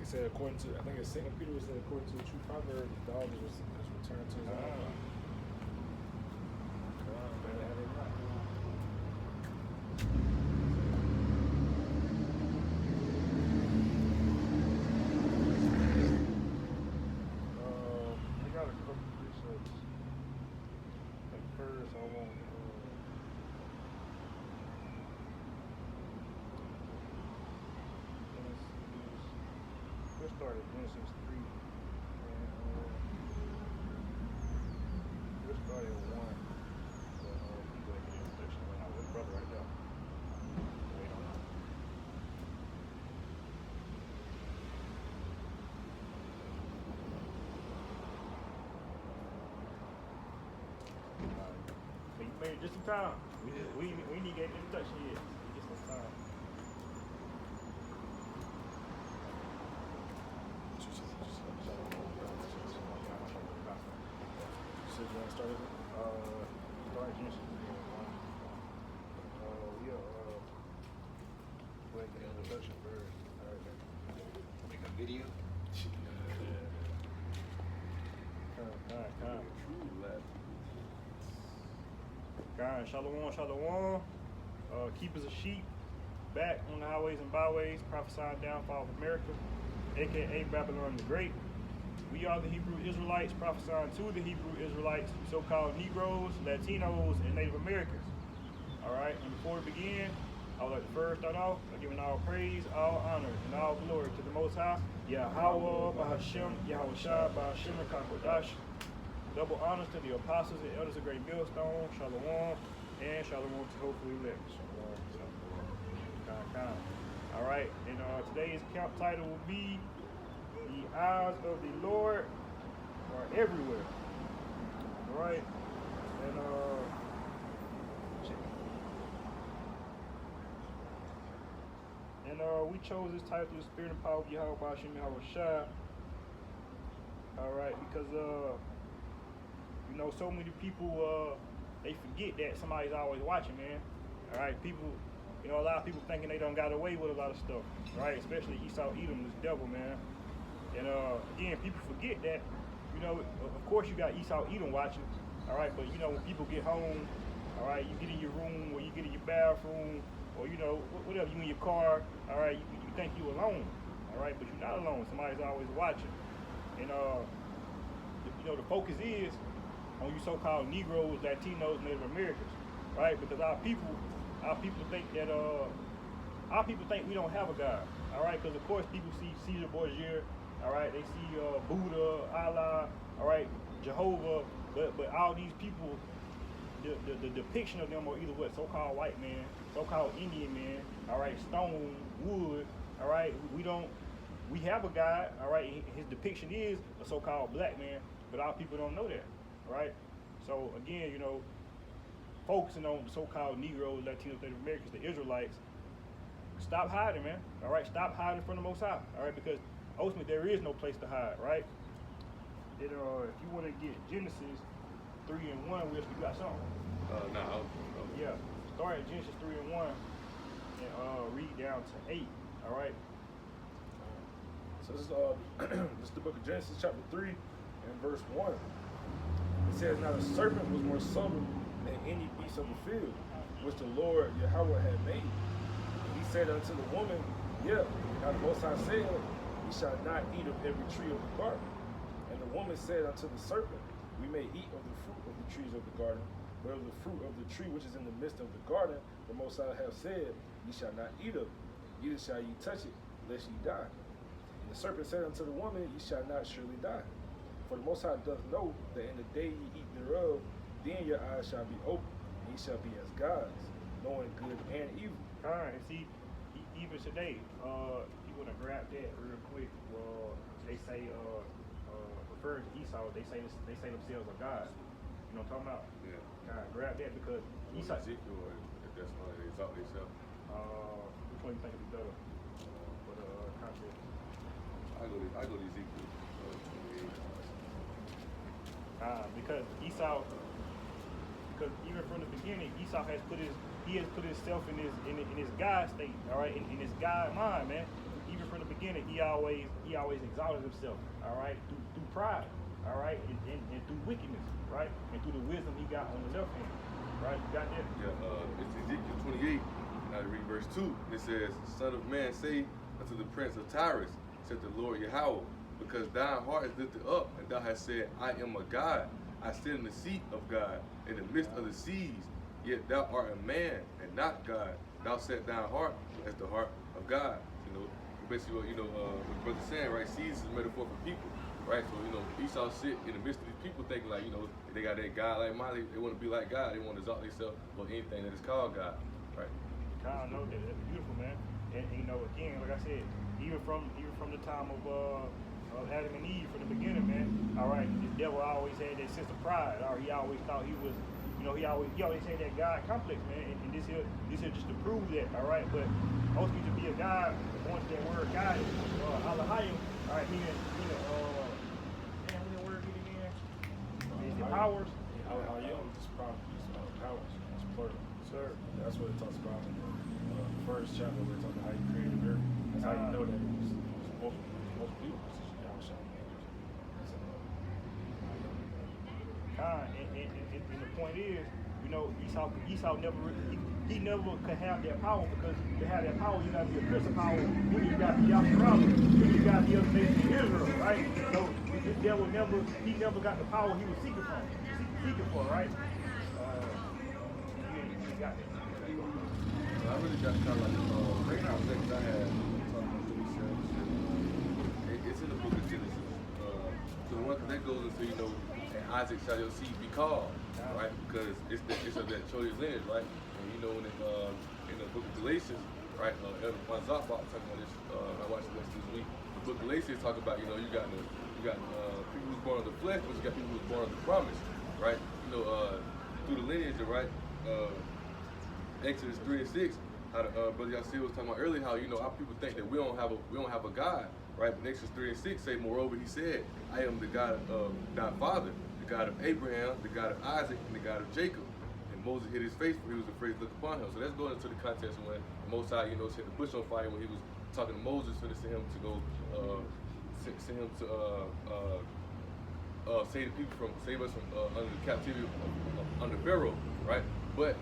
said, according to, I think it's Second Peter said, according to the true proverb, the dog is returned to his own. I got a couple precepts. At first, I want let's start at Genesis 3. And we'll start at 1. But go ahead and get an introduction right now with brother right there. Wait on that. So you made it just in time. We need to get an introduction yet. Just in time. So you want to start it? Start Genesis 3 and 1. Yeah, go ahead and get an introduction first. All right, then. Make a video. God, shalom, shalom. Keepers of sheep, back on the highways and byways, prophesying downfall of America, aka Babylon the Great. We are the Hebrew Israelites, prophesying to the Hebrew Israelites, so-called Negroes, Latinos, and Native Americans. All right, and before we begin, I would like to first start off by giving all praise, all honor, and all glory to the Most High, Yahweh, Bahashem, Yahushua, Bahashem, Kakodash. Double honors to the apostles and elders of Great Millstone, Shalom, and Shalom to hopefully live. Shalom. All right, and today's camp title will be "The Eyes of the Lord Are Everywhere." All right, and we chose this title through the spirit and power of Yahweh Bahashem Yahushua. All right, because you know, so many people they forget that somebody's always watching, man. All right, people, you know, a lot of people thinking they done got away with a lot of stuff, right? Especially Esau Edom, this devil, man. And again, people forget that, you know, of course you got Esau Edom watching, all right, but you know, when people get home, all right, you get in your room or you get in your bathroom or, you know, whatever, you in your car, all right, you think you alone, all right, but you're not alone. Somebody's always watching. And, you know, the focus is on you so-called Negroes, Latinos, Native Americans, right? Because our people think that, our people think we don't have a God, all right? Because, of course, people see Caesar Borgia, all right? They see Buddha, Allah, all right, Jehovah, but all these people, the depiction of them are either what, so-called white man, so-called Indian man, all right, stone, wood, all right? We have a God, all right? His depiction is a so-called black man, but our people don't know that, right? So, again, you know, focusing on the so-called Negroes, Latinos, Native Americans, the Israelites, stop hiding, man. All right, stop hiding from the Most High. All right, because ultimately there is no place to hide, right? Then, if you want to get Genesis 3 and 1, we got something. No. Yeah, start at Genesis 3 and 1 and read down to 8. All right. So this is this is the book of Genesis, chapter 3, and verse 1. It says, "Now the serpent was more subtle than any beast of the field, which the Lord Yahweh had made. And he said unto the woman, Yeah, now the Most High said, Ye shall not eat of every tree of the garden. And the woman said unto the serpent, We may eat of the fruit of the trees of the garden, but of the fruit of the tree which is in the midst of the garden, the Most High hath said, Ye shall not eat of it, neither shall ye touch it, lest ye die. And the serpent said unto the woman, Ye shall not surely die. For the Most High doth know that in the day ye eat thereof, then your eyes shall be opened, and ye shall be as gods, knowing good and evil." All right, see, even today, you want to grab that real quick. Well, they say, referring to Esau, they say themselves are God. You know what I'm talking about? Yeah. Kind of grab that because Esau. Ezekiel, if that's how they exalt themselves. Which one you think would be better? For the context. I go to Ezekiel 28. Because Esau, because even from the beginning, Esau has put himself in his God state, all right, in his God mind, man. Even from the beginning, he always exalted himself, all right, through pride, all right, and through wickedness, right, and through the wisdom he got on the left hand, right. You got that? Yeah, it's Ezekiel 28. I read verse 2. It says, Son of man, say unto the prince of Tyrus, said the Lord Yahweh, because thine heart is lifted up, and thou hast said, I am a God. I sit in the seat of God, in the midst of the seas. Yet thou art a man, and not God. Thou set thine heart as the heart of God. You know, basically, what what brother saying, right? Seas is a metaphor for people, right? So, Esau sit in the midst of these people thinking like, they got that God like Molly. They want to be like God. They want to exalt themselves for anything that is called God, right? I know that's beautiful, man. And again, like I said, even from the time of Adam and Eve, from the beginning, man. All right, the devil always had that sense of pride. Or he always thought he was, he always had that God complex, man. And this here just to prove that. All right, but ultimately to be a God, once that word God is Elohim, all right, meaning damn, what that word mean again? Is it powers? Elohim is powers. It's plural. Sir. That's what it talks about in the first chapter where it talks about how he created the earth. That's how you know that it was most people. And the point is, Esau never he never could have that power, because to have that power, you gotta be a prince of power, then you gotta be Yahshua, then you gotta be of the nation of Israel, right? So the devil never got the power he was seeking for, right? You got it. So I really got kind of like right now things I had talking about what he said. It's in the book of Genesis. So one that goes into and Isaac shall your seed be called, right? Because it's of that choice lineage, right? And when in the book of Galatians, right? Elder Panzak talking about this. I watched this week. The book of Galatians talk about you got people who's born of the flesh, but you got people who's born of the promise, right? Through the lineage, right? Exodus 3 and 6, how the brother Yasir was talking about earlier, how our people think that we don't have a God, right? But Exodus 3 and 6 say, moreover, he said, I am the God of thy father, the God of Abraham, the God of Isaac, and the God of Jacob. And Moses hid his face, for he was afraid to look upon him. So that's going into the context when the Most High, set the bush on fire when he was talking to Moses, for to send him to go send him to save us from under the captivity under Pharaoh, right? But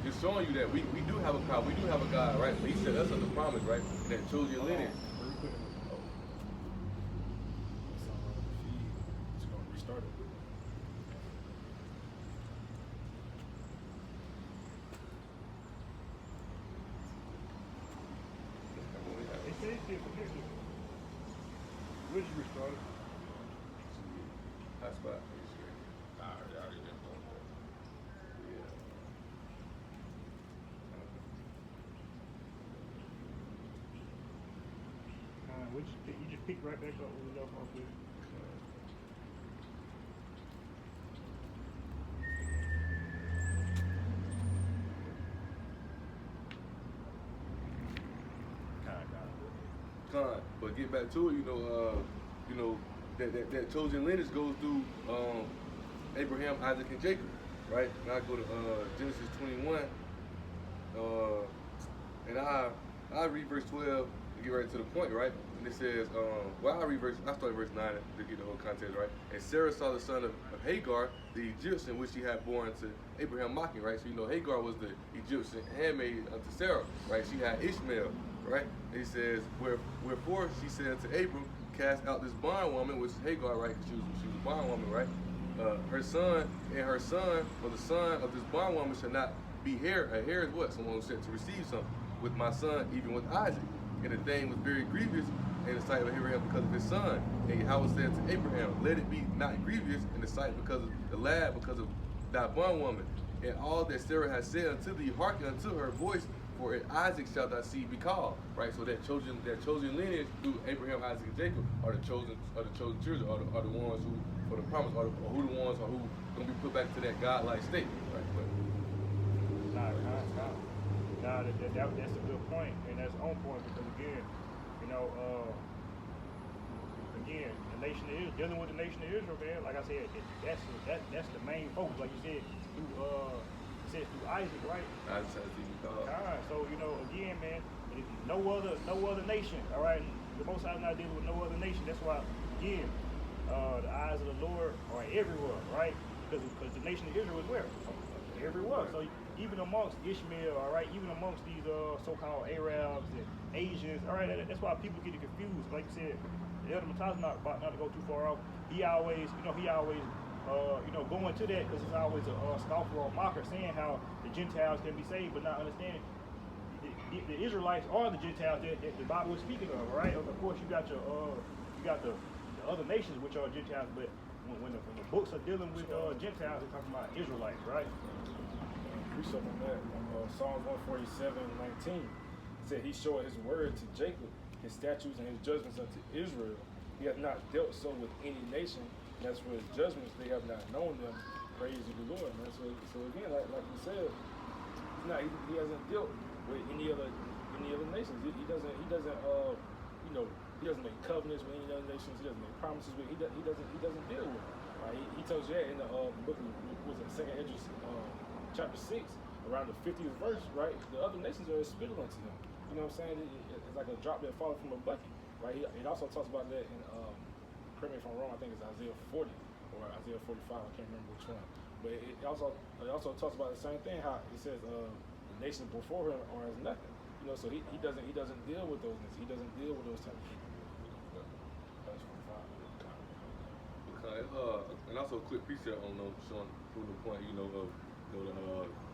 it's showing you that we do have a power, we do have a God, right? He said us under promise, right? And that chose your lineage. It's going to restart it. They say it's different. Which restarted? That's spot. You just pick right back up where we left off with. But get back to it, that chosen lineage goes through Abraham, Isaac, and Jacob, right? Now I go to Genesis 21, and I read verse 12 to get right to the point, right? And it says, I started verse 9 to get the whole context, right? And Sarah saw the son of Hagar, the Egyptian, which she had born to Abraham mocking, right? So Hagar was the Egyptian handmaid unto Sarah, right? She had Ishmael, right? And he says, wherefore she said unto Abram, cast out this bondwoman, which is Hagar, right? Because she was a bondwoman, right? Her son, or the son of this bondwoman shall not be heir. A heir is what? Someone who's sent to receive something. With my son, even with Isaac. And the thing was very grievous in the sight of Abraham because of his son. And Yahweh said to Abraham, let it be not grievous in the sight because of the lad, because of thy bondwoman. And all that Sarah has said unto thee, hearken unto her voice, for in Isaac shall thy seed be called. Right? So that chosen lineage through Abraham, Isaac, and Jacob are the chosen children, are the ones who, for the promise, who the ones who gonna be put back to that godlike state. Right? Nah, that's a good point, and that's on point, because again, the nation of Israel, dealing with the nation of Israel, man. Like I said, that's the main focus. Like you said, through Isaac, right? Isaac has to be called. So again, man, no other nation, all right. The Most High is not dealing with no other nation. That's why, again, the eyes of the Lord are everywhere, right? Because the nation of Israel is where? Everywhere. So even amongst Ishmael, all right, even amongst these so-called Arabs and Asians, all right, that's why people get confused. Like you said, the Elder Mataz not to go too far off. He always go into that because it's always a scoffer or a mocker saying how the Gentiles can be saved, but not understanding the Israelites are the Gentiles that the Bible is speaking of, right? Of course, you got the other nations which are Gentiles, but when the books are dealing with Gentiles, they're talking about Israelites, right? Precept on that. Psalms 147:19 said, "He showed his word to Jacob, his statutes and his judgments unto Israel. He hath not dealt so with any nation. And as for his judgments, they have not known them. Praise to the Lord." Man. So again, like you said, he hasn't dealt with any other nations. He doesn't make covenants with any other nations. He doesn't make promises with. He doesn't deal with them. Right? He tells you that in the book of Second Esdras, chapter 6, around the 50th verse. Right? The other nations are spittle unto him. You know what I'm saying? It's like a drop that falls from a bucket. Right? It also talks about that in correct me if I'm wrong, I think it's Isaiah 40 or Isaiah 45, I can't remember which one. But it also talks about the same thing, how it says the nations before him are as nothing. You know, so he doesn't deal with those nations. He doesn't deal with those type of people. That's 45. Okay, and also a quick precept on showing proving the point, of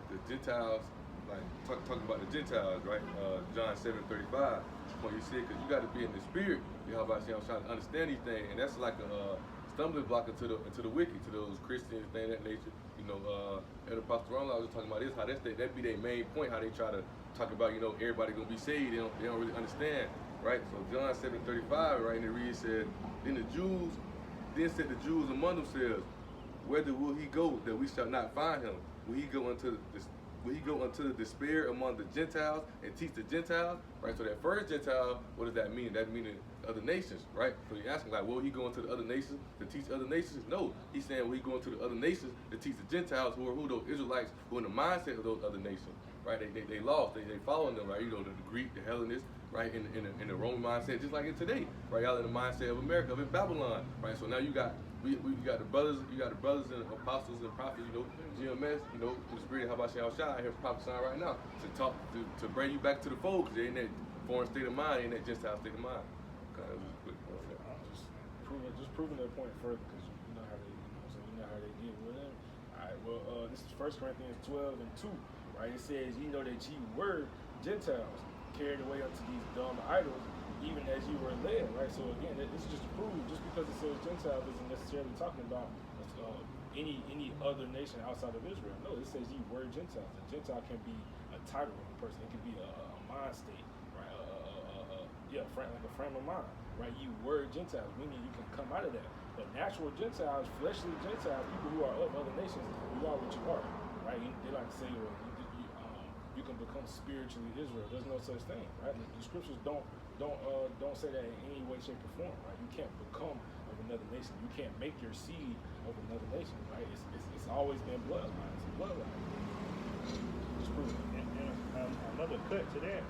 the Gentiles, like talking about the Gentiles, right? John 7:35. Point you said, because you got to be in the spirit. I'm trying to understand these things, and that's like a stumbling block into the wicked, to those Christians, things of that nature. Elder Pastor Ronald was talking about this, how that be their main point, how they try to talk about, everybody gonna be saved. They don't really understand, right? So John 7:35, right, and it reads, said, then said the Jews among themselves, whither will he go that we shall not find him? Will he go unto the despair among the Gentiles and teach the Gentiles? Right? So that first Gentile, what does that mean? That means other nations, right? So you're asking, like, will he go into the other nations to teach other nations? No. He's saying, will he go into the other nations to teach the Gentiles, who those Israelites who are in the mindset of those other nations, right? They lost. They following them, right? The Greek, the Hellenists, right? In the Roman mindset, just like in today, right? Y'all in the mindset of America, of in Babylon, right? So now you got we got the brothers and apostles and prophets, GMS, the spirit of Habashah out here prophesying right now to bring you back to the fold, because they're in that foreign state of mind, in that Gentile state of mind. Okay, that was a quick point there. Just proving that point further, because you know how they deal with them. All right, well, this is 1 Corinthians 12:2, right? It says, "You know that ye were Gentiles, carried away unto these dumb idols, even as you were led," right? So again, this is just to prove, just because it says Gentiles isn't necessarily talking about any other nation outside of Israel. No, it says you were Gentiles. A Gentile can be a title of a person. It can be a mind state, right? Like a frame of mind, right? You were Gentiles, meaning you can come out of that. But natural Gentiles, fleshly Gentiles, people who are of other nations, you are what you are, right? They like to say, well, you can become spiritually Israel. There's no such thing, right? The scriptures don't say that in any way, shape, or form, right? You can't become of another nation. You can't make your seed of another nation, right? It's always been bloodline. It's a bloodline. Just prove it. And another cut to that,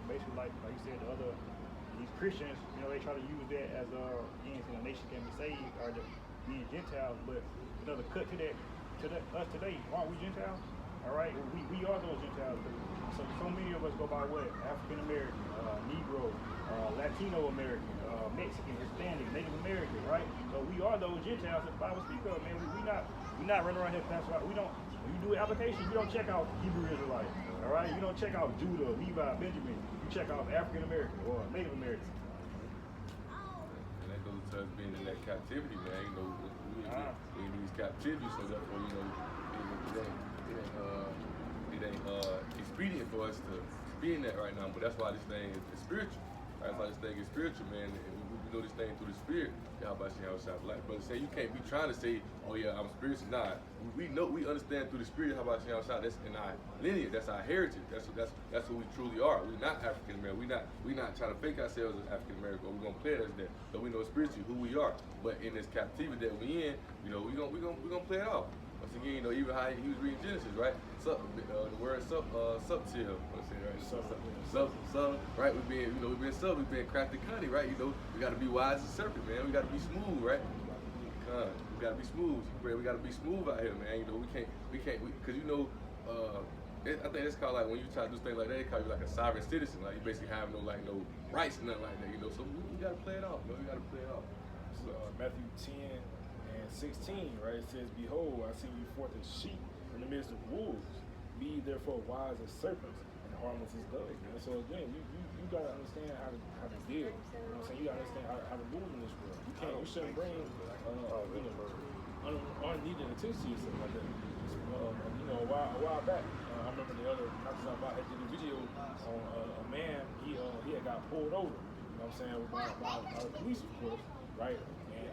basically like you said, these Christians, they try to use that as again, so the nation can be saved, or being Gentiles. But another cut to that, us today, aren't we Gentiles? All right, we are those Gentiles. So many of us go by what? African American, Negro, Latino American, Mexican, Hispanic, Native American, right? So we are those Gentiles that the Bible speaks of, man. We not running around here past. We don't. When you do an application, you don't check out Hebrew Israelite. All right, you don't check out Judah, Levi, Benjamin. You check out African American or Native American. And that goes to us being in that captivity, man. We in these captivities, so therefore, it ain't expedient for us to be in that right now. But that's why this thing is spiritual. Right? That's why this thing is spiritual, man. And we know this thing through the spirit. Y'all about to see how it's like brother say, you can't be trying to say, oh yeah, I'm spiritual. Nah, we understand through the spirit how about you outside. That's in our lineage. That's our heritage. That's who we truly are. We're not African American. We not trying to fake ourselves as African American, or we're gonna play it as that. But we know spiritually who we are. But in this captivity that we in, we're gonna play it off. Once again, you know, even how he was reading Genesis, right? The word subtil, let's say, right? Sub, right? We've been crafty cunning, right? You know, we gotta be wise as a serpent, man. We gotta be smooth, right? We gotta be smooth. We gotta be smooth out here, man. You know, we can't, cause you know, I think it's called like when you try to do things like that, they call you like a sovereign citizen. Like you basically have no rights, nothing like that. You know, so we gotta play it off. You know, we gotta play it off. So, Matthew 10:16, right? It says, "Behold, I send you forth as sheep in the midst of wolves. Be therefore wise as serpents and harmless as doves." Man. So again, you gotta understand how to deal. You know what I'm saying? You gotta understand how to move in this world. You shouldn't bring unneeded attention to yourself like that. You know, a while back, I remember not too long back, I did a video on a man. He had got pulled over. You know what I'm saying? By the police, of course, right? And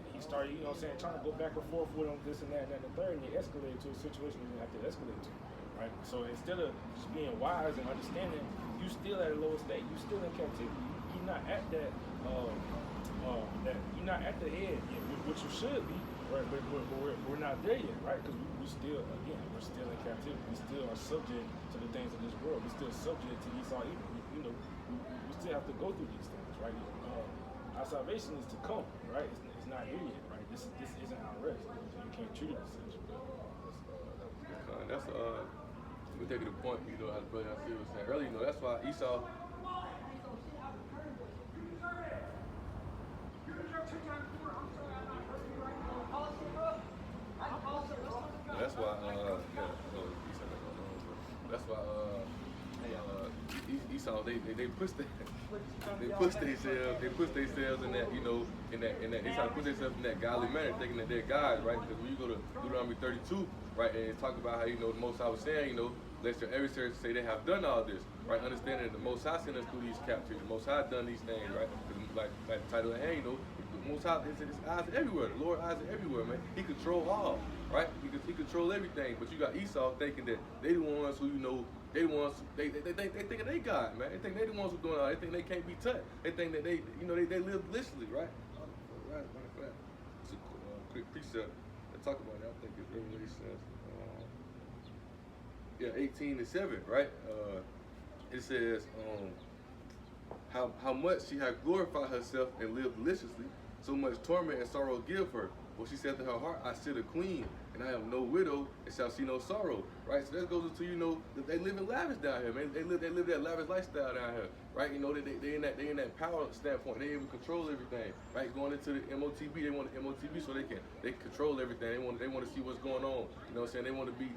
he started, you know what I'm saying, trying to go back and forth with him, this and that, and then the third, and it escalated to a situation he didn't have to escalate to, right? So instead of just being wise and understanding, you still at a lower state, you still in captivity. You're not at that, you're not at the head yet, which you should be, right? But we're not there yet, right? Because we're still in captivity. We still are subject to the things of this world. We're still subject to Esau evil. You know, we still have to go through these things, right? Our salvation is to come, right? It's not here yet, right? This isn't our rest. So you can't treat it as such. That's we take it to the point, you know, as Brother Nasir was saying earlier, you know, that's why Esau. That's why Esau they push themselves in that, you know, in that they try to put themselves in that godly manner, thinking that they're gods, right? Because when you go to Deuteronomy 32, right, and it talk about how, you know, the Most High was saying, you know, lest your adversaries say they have done all this, right? Understanding that the Most High sent us through these captives, the Most High done these things, right? Like the title of the hand, you know, the Most High, his eyes are everywhere. The Lord's eyes are everywhere, man. He control all, right? He control everything. But you got Esau thinking that they the ones who, you know, they think they God, man. They think they the ones who doing all. They think they can't be touched. They think that they, you know, they live blissfully, right? It's a quick precept that talk about that. I think it's Revelations 18:7, right? It says, how much she had glorified herself and lived deliciously, so much torment and sorrow give her. Well, she said to her heart, I sit a queen, and I am no widow, and shall see no sorrow. Right? So that goes into, you know, they live in lavish down here, man. They live that lavish lifestyle down here. Right? You know, they in that power standpoint. They able to control everything. Right? Going into the MOTB, they want the MOTB so they can control everything. They want to see what's going on. You know what I'm saying? They want to be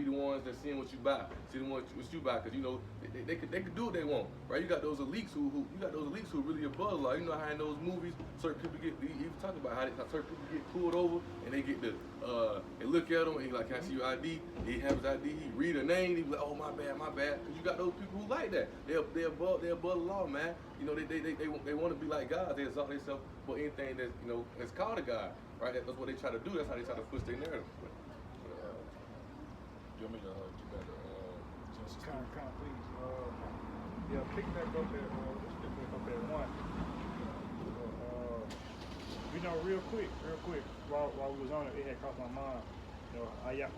the ones that seeing what you buy. See the ones what you buy, because you know they could do what they want. Right? You got those elites who really above the law. You know how in those movies certain people get, even talk about how certain people get pulled over and they get they look at him and he like, can I see your ID? He has his ID, he read a name, he be like, oh my bad. Because you got those people who like that. They're above the law, man. You know, they want to be like God. They exalt themselves for anything that's, you know, that's called a God. Right? That's what they try to do. That's how they try to push their narrative. You want me to do that? Genesis 3? Please. Yeah, pick back up at let's pick back up at 1. You know, real quick, while we was on it, it had crossed my mind. You know,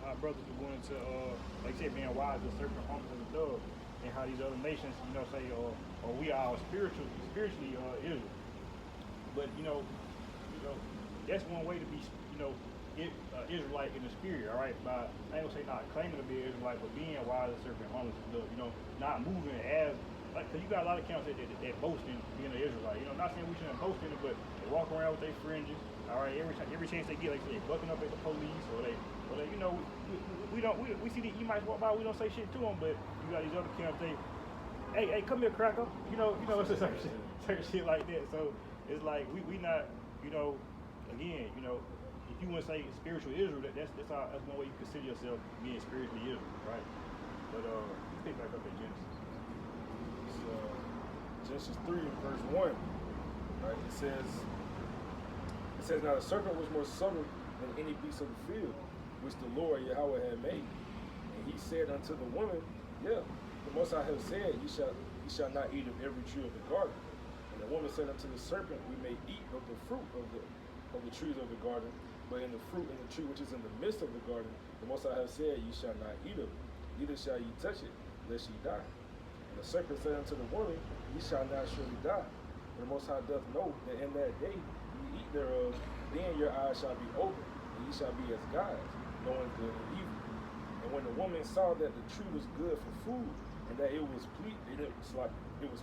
our brothers were going into, like I said, being wise as serpent, harmless as a dove, and how these other nations, you know, say, we are spiritually Israel. But you know, that's one way to be, you know, Israelite in the spirit, all right? By, I ain't gonna say not claiming to be an Israelite, but being wise as serpent, harmless as a dove. You know, not moving as like, cause you got a lot of accounts that boast in being an Israelite. You know, not saying we shouldn't boast in it, but they walk around with their fringes. All right, every chance they get, like they bucking up at the police, or they, you know, we see the Emites walk by, we don't say shit to them, but you got these other camps, hey, come here, cracker. You know, it's a certain shit like that. So it's like we not, you know, again, you know, if you want to say spiritual Israel, that's one way you consider yourself being spiritually Israel, right? But let's pick back up at Genesis. Genesis 3, verse 1, right? It says, now the serpent was more subtle than any beast of the field, which the Lord Yahweh had made. And he said unto the woman, the Most High have said, ye shall not eat of every tree of the garden. And the woman said unto the serpent, we may eat of the fruit of the trees of the garden, But in the fruit in the tree which is in the midst of the garden, the Most High has said, ye shall not eat of it, neither shall ye touch it, lest ye die. And the serpent said unto the woman, ye shall not surely die. For the Most High doth know that in that day ye eat thereof, then your eyes shall be opened, and ye shall be as gods, knowing good and evil. And when the woman saw that the tree was good for food, and that it was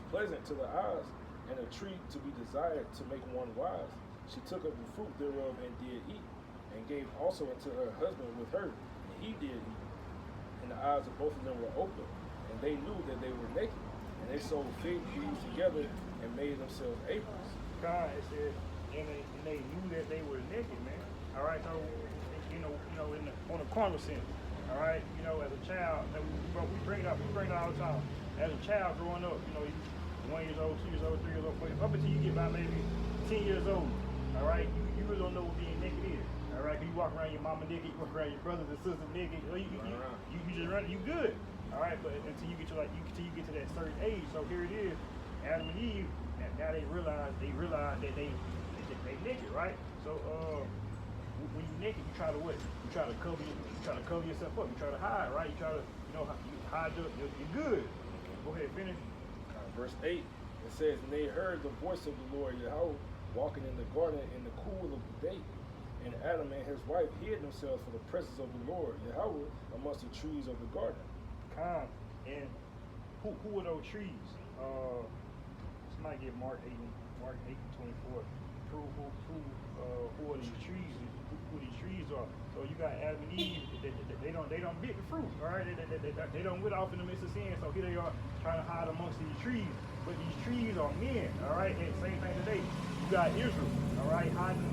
pleasant to the eyes, and a tree to be desired to make one wise, she took of the fruit thereof and did eat, and gave also unto her husband with her, and he did eat. And the eyes of both of them were open, and they knew that they were naked. And they sewed fig leaves together and made themselves aprons. God, it said, and they knew that they were naked, man. All right, so on a carnal sense. All right, as a child, we bring it up all the time. As a child growing up, you 1 year old, 2 years old, 3 years old, up until you get about maybe 10 years old. All right, you really don't know what being naked is. All right, you walk around your mama naked, you walk around your brothers and sisters naked. You just run, you good. All right, but until you get to that certain age. So here it is, Adam and Eve. Now they realize that they naked, right? So when you naked, you try to what? You try to cover yourself up. You try to hide, right? You try to you hide your good. Go ahead, finish. Verse 8, it says, and they heard the voice of the Lord Yahweh walking in the garden in the cool of the day. And Adam and his wife hid themselves from the presence of the Lord Yahweh amongst the trees of the garden. And who are those trees? Somebody get Mark 8:24. Who are these trees? Who these trees are? So you got Adam and Eve. They don't bit the fruit. All right, they don't went off in the midst of sin. So here they are trying to hide amongst these trees. But these trees are men. All right, and same thing today. You got Israel. All right, hiding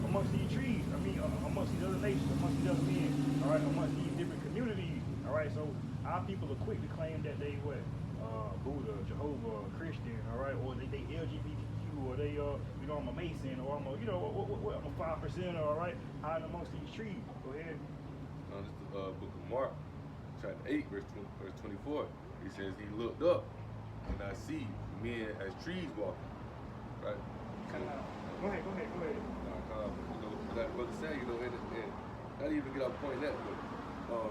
amongst these trees. I mean, amongst these other nations, amongst these other men. All right, amongst these different communities. All right, so our people are quick to claim that they Buddha, Jehovah, Christian. All right, or they LGBTQ, or they I'm a Mason, or I'm a I'm a 5%. All right, hiding amongst these trees. Go ahead. This is the book of Mark, chapter 8, verse 24. He says, he looked up, and I see men as trees walking. Right? Go ahead. Like brother said, and not even get off point that, but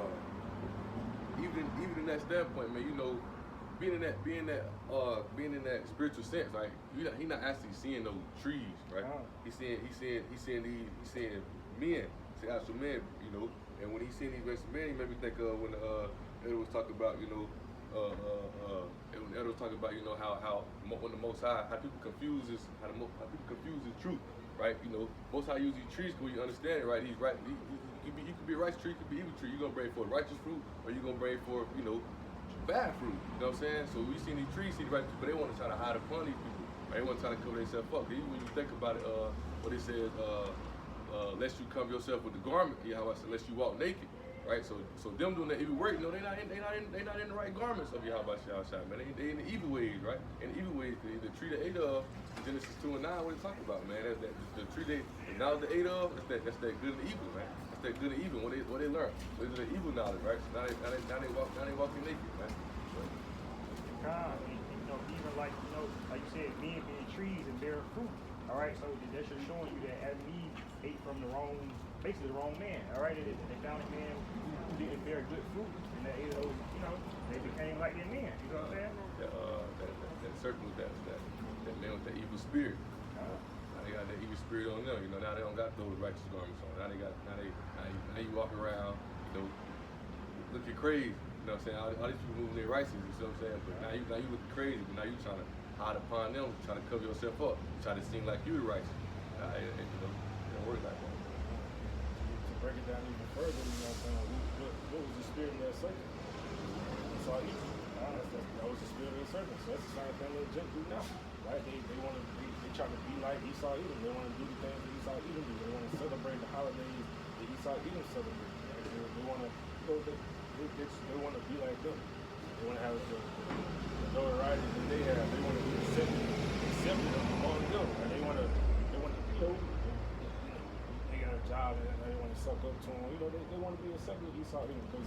even in that standpoint, man, being in that spiritual sense, like he not actually seeing those trees, right? He's seeing men, actual men, and when he's seeing these race of men, he made me think of when Edward was talking about, when Edward was talking about, how when the Most High, how people confuse the truth, right? Most High use these trees because you understand it, right? He's right. You can be a righteous tree, you can be evil tree. You're gonna bring forth righteous fruit, or you're gonna bring forth, bad fruit. You know what I'm saying? So we see these trees, see the righteous, but they want to try to hide upon these people. Right? They want to try to cover themselves up. Even when you think about it, what it says, lest you cover yourself with the garment, lest you walk naked. Right? So them doing that evil work, they not in the right garments of Yahweh Shai, man. They in the evil ways, right? In the evil ways, the tree they ate of, Genesis 2 and 9, what they talking about, man? That's the tree they knowledge they ate of, that's that good and evil, man. That's that good and evil, what they learn. So it's the evil knowledge, right? So now they walking naked, man. Even like you said, men being trees and bearing fruit. All right, so that's just showing you that Adam and Eve ate from the wrong man. All right, they found a man who didn't bear good fruit, and they ate those. They became like their men. You know what I'm saying? That circle, that man with that evil spirit. Now they got that evil spirit on them. Now they don't got those righteous garments on. Now you walk around, looking crazy. You know what I'm saying? All these people moving their righteous. You know what I'm saying? But now you looking crazy. But now you trying to hide upon them, trying to cover yourself up, try to seem like you're righteous. It don't work like that. To break it down even further, what was the spirit of that serpent? He saw evil. That was the spirit of the serpent. So that's the same thing that Jake do now, right? They try to be like Esau Edom. They want to do the things that Esau Edom do. They want to celebrate the holidays that Esau Edom celebrate. Right? They want to, they want to be like them. They want to have the notoriety that they have. They want to be accepted among them. And they want to, they got a job and they want to suck up to them. They want to be accepted with Esau Edom because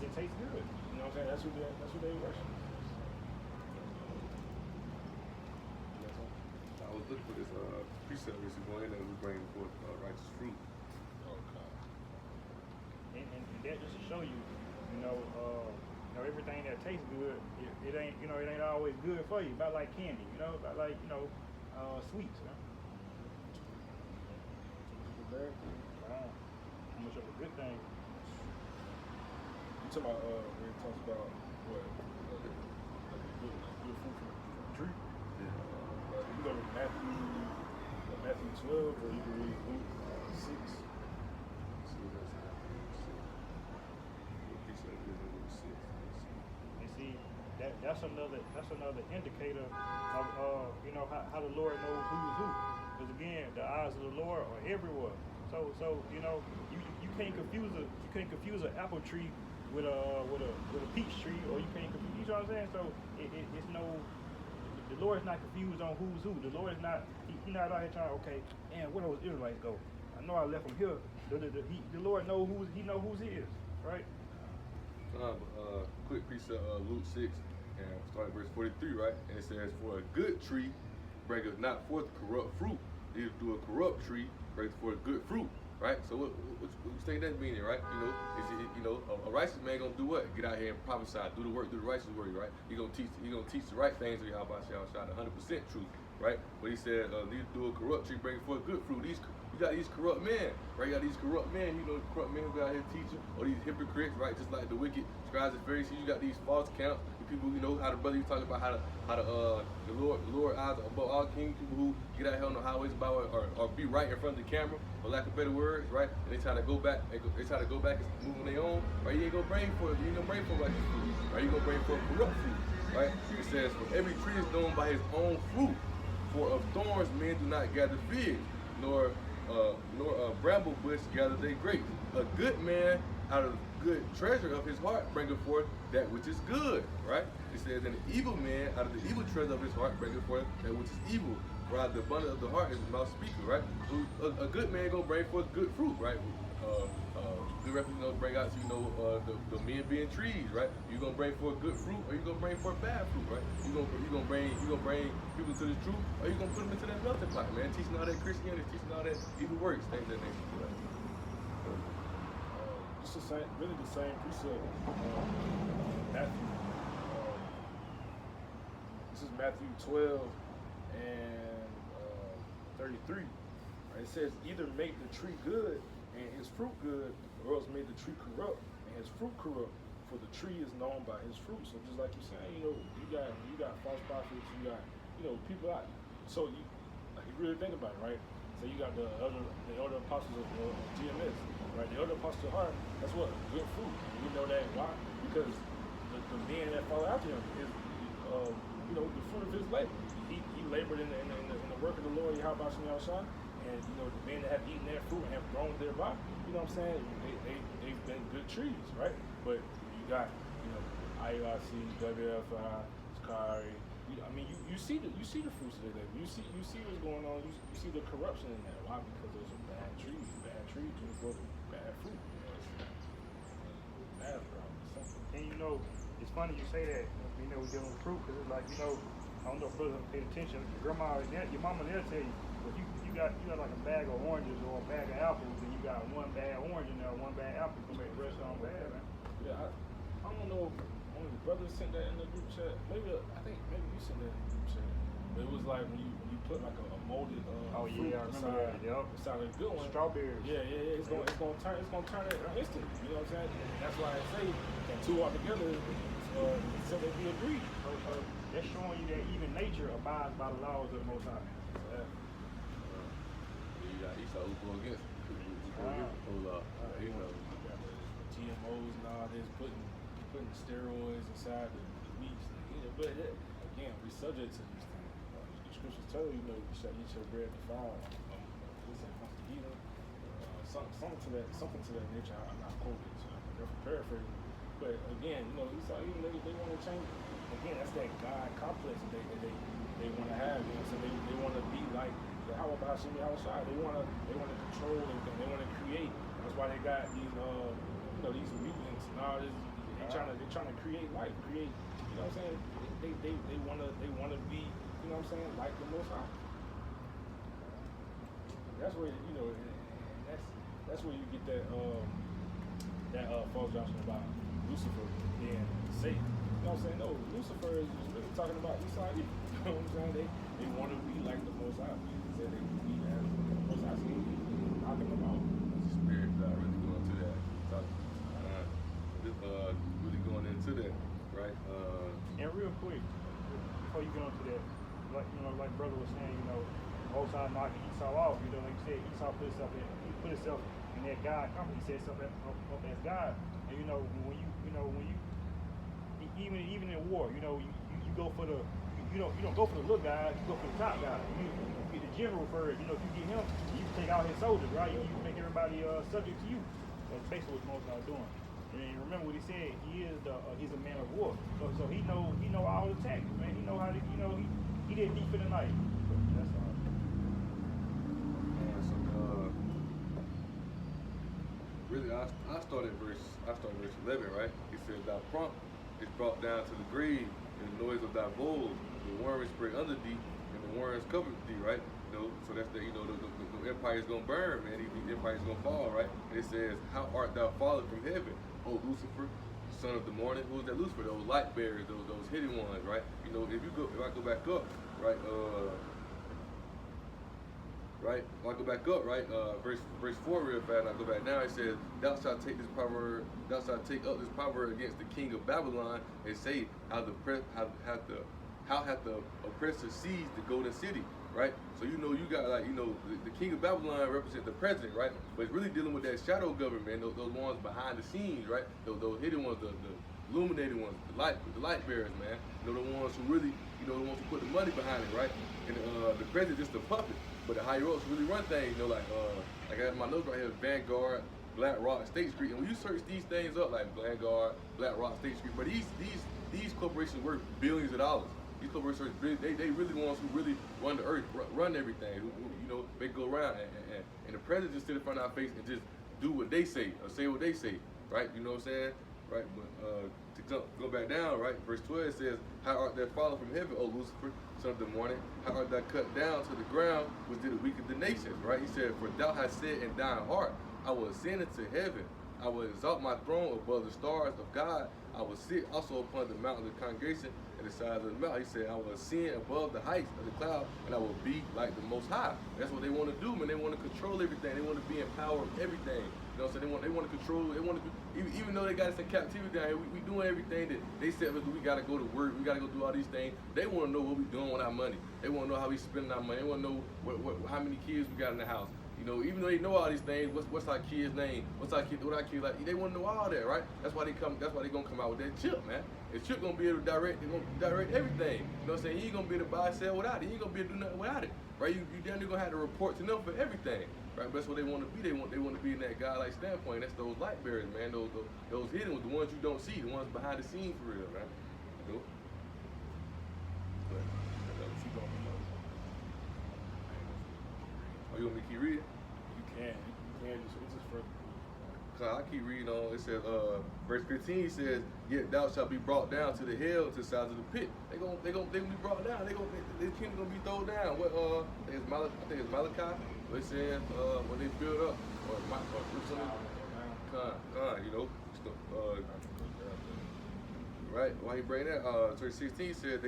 it tastes good. You know what I'm saying? That's who they worship. I was look for this precept which is going in there we bring forth righteous fruit. Okay. And that just to show you, everything that tastes good, it ain't, it ain't always good for you. About like candy, about like, sweets. How much of a good thing. You talking about when it talks about what? Good fruit from the tree? Yeah. You go to Matthew 12, or you can read Luke 6. And see, that's another indicator of how the Lord knows who's who. Because again, the eyes of the Lord are everywhere. So you can't confuse an apple tree with a peach tree, or you can't confuse. You know what I'm saying? So it's no. The Lord is not confused on who's who. The Lord is not. He's not out here trying. Okay, and where those Israelites go? I know I left them here. The Lord knows who's his, right? Quick precept, Luke 6, and starting verse 43, right? And it says, "For a good tree bringeth not forth corrupt fruit, neither do a corrupt tree bring forth good fruit." Right? So what you think that's meaning, right? A righteous man gonna do what? Get out here and prophesy, do the work, do the righteous work, right? He gonna teach the right things to Yahweh Shah 100% truth, right? But he said, neither do a corrupt tree bring forth good fruit. You got these corrupt men, right? You got these corrupt men, the corrupt men who out here teaching, or these hypocrites, right? Just like the wicked scribes and Pharisees, you got these false counts, people, how the brother you talking about how the Lord eyes above all kings, people who get out here on the highways about or be right in front of the camera, for lack of better words, right? And they try to go back, and move on their own, right? You ain't gonna bring forth righteous fruit, right? You gonna bring forth corrupt fruit, right? It says, "For every tree is known by his own fruit. For of thorns men do not gather figs, nor a bramble bush gather they grapes. A good man out of the good treasure of his heart bringeth forth that which is good," right? It says, "And an evil man out of the evil treasure of his heart bringeth forth that which is evil. For out of the abundance of the heart is the mouth speaking," right? So a good man gonna bring forth good fruit, right? Good representatives bring out, the men being trees, right? You gonna bring forth good fruit, or you gonna bring forth bad fruit, right? You gonna bring people to the truth, or you gonna put them into that melting pot, man? Teaching all that Christianity, teaching all that evil works, things that nature, right? Just the same precept. Matthew. This is Matthew 12 and 33. Right? It says, "Either make the tree good and his fruit good, or else make the tree corrupt and his fruit corrupt. For the tree is known by his fruit." So just like you're saying, you got false prophets, you got people out. So you really think about it, right? So you got the other apostles of GMS, right? The other apostles are, that's what, good fruit. You know that why? Because the men that follow after him is the fruit of his labor. He labored in the work of the Lord, Yahweh Shah, and the men that have eaten that fruit and have grown thereby, you know what I'm saying? They've been good trees, right? But you got IUIC, WFI, Sakari. You see the fruits of their labor. You see what's going on. You see the corruption in that. Why? Because those are bad trees. Bad trees bring forth bad fruit. Bad problem. And it's funny you say that. We're dealing with fruit, because it's like, I don't know if brothers paid attention. Your grandma, your mama, they'll tell you, if you got like a bag of oranges or a bag of apples, and you got one bad orange in there, one bad apple, you can make the rest of them bad, man. Yeah, I don't know if one of the brothers sent that in the group chat. Maybe you sent that in the group chat. But it was like when you put like a molded fruit I remember that. Yep. It sounded good one. Strawberries. Yeah. It's gonna turn it instant. You know what I'm saying? And that's why I say that two are together until they be agreed. So that's showing you that even nature abides by the laws of the Most High. You got Esau who go against the whole law. GMOs and all this, putting steroids inside the meats. But again, we subject to these things. The scriptures tell you, you shall eat your bread defiled. Something to that nature. I'm not quoting, so I'm paraphrasing. But again, Esau, they want to change it. Again, that's that God complex that they want to have. So they want to be like how about Hashem Yahushua? They want to control everything. They want to create. That's why they got these these mutants and all this. They're trying to create life, create. You know what I'm saying? They want to be. You know what I'm saying? Like the Most High. That's where you know, and that's where you get that false doctrine about Lucifer being Satan. You know what I'm saying? No, Lucifer is really talking about Esau. You know what I'm saying? They want to be like the Most High. They said they would be as the Most High. So talking about Spirit not really going to that. Just really going into that, right? And real quick, before you get onto that, like brother was saying, Most High knocking Esau off. Like you said, Esau put himself in that God company. He set himself up as God. And when you even in war, you go for the you don't go for the little guy, you go for the top guy. You get the general first. If you get him, you take out his soldiers, right? You make everybody subject to you. That's basically what Most High doing. And remember what he said. He's a man of war. So he know all the tactics, man. He know how to he did deep in the night. That's all. And so really, I started verse 11, right? He says, "Thy prompt is brought down to the grave, and the noise of thy bowl, the worms spread under thee, and the worms covered thee," right? So that's the empire's gonna burn, man. These empires gonna fall, right? And it says, "How art thou fallen from heaven, O Lucifer, son of the morning?" Who is that Lucifer? Those light bearers, those hidden ones, right? If I go back up, right? Right? When I go back up, right? Verse 4 real fast, I go back now, it says, "Thou shalt take up this proverb against the king of Babylon, and say, how hath the oppressor seized the golden city," right? So you got the king of Babylon represents the president, right? But it's really dealing with that shadow government, those ones behind the scenes, right? Those hidden ones, the illuminated ones, the light bearers, man. The ones who really, the ones who put the money behind it, right? And the president just a puppet. But the higher ups really run things, like I got my notes right here, Vanguard, BlackRock, State Street. And when you search these things up, like Vanguard, BlackRock, State Street, but these corporations worth billions of dollars. These corporations, they really ones who really run the earth, run everything. They go around and the president just sit in front of our face and just do what they say or say what they say, right? You know what I'm saying, right? But to go back down, right? Verse 12 says, "How art thou fallen from heaven, O Lucifer, son of the morning? How art thou cut down to the ground, which did weaken the nations?" Right? He said, "For thou hast said in thine heart, I will ascend into heaven. I will exalt my throne above the stars of God. I will sit also upon the mountain of the congregation and the sides of the mountain." He said, "I will ascend above the heights of the cloud, and I will be like the Most High." That's what they want to do, man. They want to control everything. They want to be in power of everything. You know what I'm saying? They want to control. They want to, even though they got us in captivity down here, we doing everything that they said we got to go to work. We got to go do all these things. They want to know what we doing with our money. They want to know how we spending our money. They want to know how many kids we got in the house. Even though they know all these things, what's our kid's name? What our kid like? They want to know all that, right? That's why they gonna come out with that chip, man. The chip gonna be able to direct everything. You know what I'm saying? He ain't gonna be able to buy and sell without it. He ain't gonna be able to do nothing without it, right? You down there gonna have to report to them for everything, right? But that's what they want to be. They want to be in that God-like standpoint. That's those light bearers, man. Those hidden ones, the ones you don't see, the ones behind the scenes for real, right? Oh, you want me to keep reading? You can just further. I keep reading on. It says, verse 15 says, "Yet thou shalt be brought down to the hell, to the sides of the pit." They gonna be brought down. This kingdom gonna be thrown down. What I think it's Malachi. What it says when they build up, right? Why he bring that? Verse 16 says,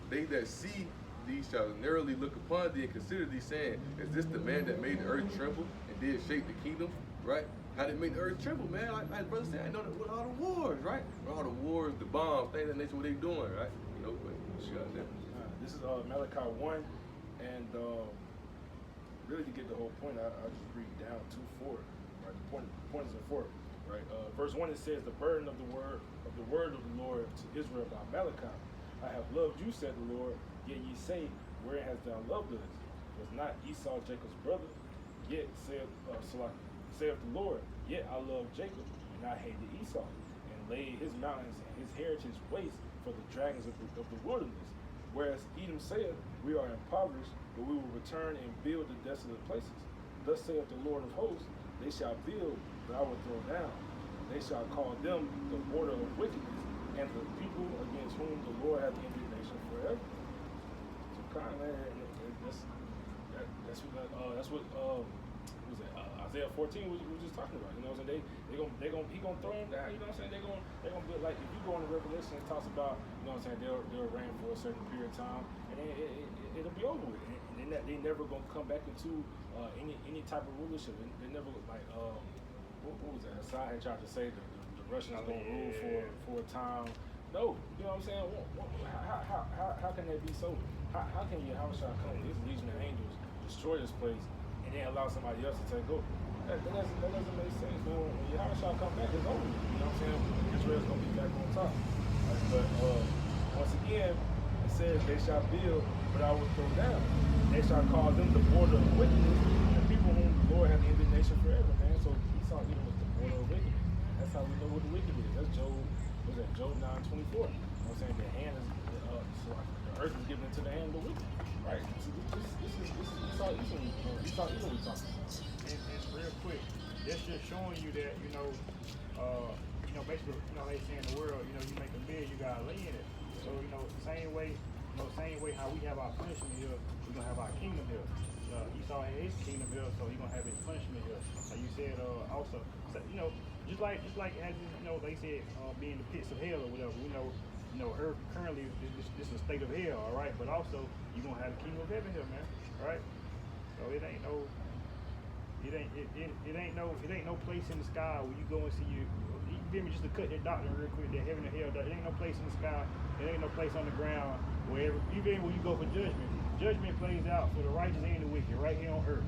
"They that see thee shall narrowly look upon thee and consider thee, saying, Is this the man that made the earth tremble and did shake the kingdom?" Right? How did it make the earth tremble, man? Like brother said, I know that with all the wars, right? All the wars, the bombs, things of that nature, what they doing, right? But this is Malachi 1, and really to get the whole point, I'll just read down to 4. Right? The point is in 4. Right? Verse 1 it says, "The burden of the word of the Lord to Israel by Malachi. I have loved you, said the Lord. Yet ye say, Where hast thou loved us? Was not Esau Jacob's brother? Yet saith the Lord, Yet I loved Jacob, and I hated Esau, and laid his mountains and his heritage waste for the dragons of the wilderness. Whereas Edom saith, We are impoverished, but we will return and build the desolate places. Thus saith the Lord of hosts, They shall build, but I will throw down. They shall call them the border of wickedness, and the people against whom the Lord hath indignation forever." So kind of, that's what Isaiah 14, we were just talking about. You know what I'm saying? He gonna throw him down. You know what I'm saying? They gonna be like, if you go into Revelation, it talks about, you know what I'm saying, they'll reign for a certain period of time, and then it'll be over with. And they never gonna come back into any type of rulership. They never like what was that? Assad had tried to say the Russians gonna rule for a time. No, you know what I'm saying? How can that be so? How can Yahushua come with his legion of angels, destroy this place, and then allow somebody else to take over? That doesn't make sense. When Yahushua come back, it's over. You know what I'm saying? Israel's gonna be back on top. But once again, it says they shall build, but I will throw down. They shall cause them the border of wickedness, and the people whom the Lord have indignation forever, man. So Esau even was the border of wickedness. That's how we know what the wicked is. That's Job. Was that Job 9:24? You know what I'm saying? The hand is the earth is given into the hand of the wicked, right? So this is Esau Edom we talking about. And real quick, that's just showing you that basically, they say in the world, you make a bed, you gotta lay in it. So same way how we have our punishment here, we're gonna have our kingdom here. Esau had his kingdom here, so he's gonna have his punishment here. Like you said, also, so, just like as they said, being the pits of hell or whatever. Earth currently this is a state of hell, all right. But also, you're gonna have the kingdom of heaven here, man. All right. So it ain't no place in the sky where you go and see you feel me, just to cut that doctrine real quick, that heaven and hell, there ain't no place in the sky, there ain't no place on the ground where even when you go for judgment plays out for the righteous and the wicked right here on earth.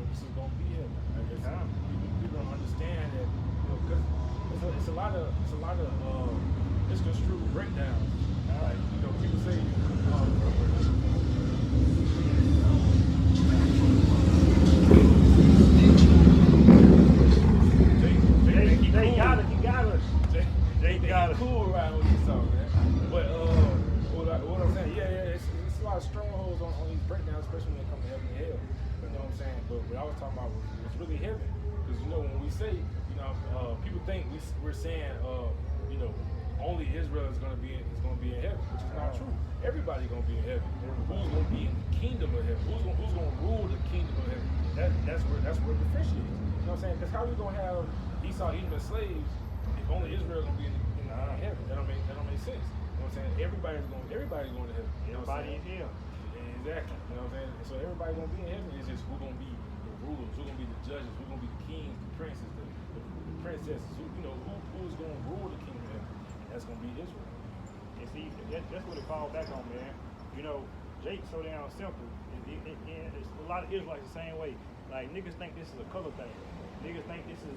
This is gonna be it. People don't understand that, because it's a lot of misconstrued breakdowns. Like, people say, They got it cool around with this song, man. But what I'm saying, it's a lot of strongholds on these breakdowns, especially when it comes to heaven and hell. You know what I'm saying? But what I was talking about was really heaven, because when we say, people think we're saying, only Israel is gonna be in heaven, which is not true. Everybody's gonna be in heaven. Who's gonna be in the kingdom of heaven? Who's gonna rule the kingdom of heaven? That's where the fish is. You know what I'm saying? Because how we gonna have Esau eating the slaves if only Israel gonna be in heaven? That don't make sense. You know what I'm saying? Everybody's going to heaven. Everybody in hell. Exactly. You know what I'm saying? So everybody gonna be in heaven. It's just who's gonna be the rulers, who's gonna be the judges, who's gonna be the kings, the princes, the princesses. Who's gonna rule the kingdom of heaven? And that's gonna be Israel. And see, that's what it falls back on, man. Jake's so damn simple. It's a lot of Israelites the same way. Like, niggas think this is a color thing. Niggas think this is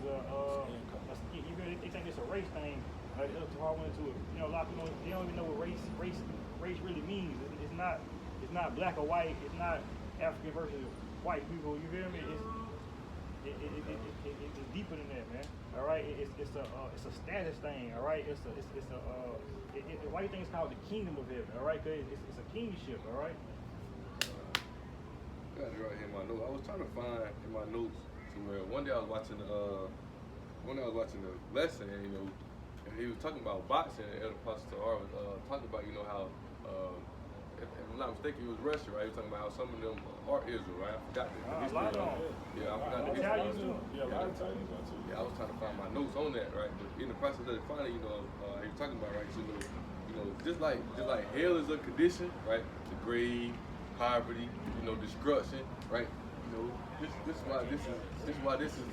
they think it's a race thing. That's how I went into it. A lot of people they don't even know what race really means. It's not black or white. It's not African versus white people. You feel me? It's deeper than that, man. All right. It's a status thing. All right. Why do you think it's called the kingdom of heaven? All right, because it's a kingship. All right. Got it right here in my notes. I was trying to find in my notes somewhere. One day I was watching the lesson, and he was talking about boxing, and Elder Pastor R was talking about how if I'm not mistaken, it was Russia, right? He was talking about how some of them are Israel, right? I forgot the history. I forgot the history. I was trying to find my notes on that, right? But in the process of it, finally, he was talking about, right? So, just like hell is a condition, right? The grave, poverty, destruction, right? This is why this is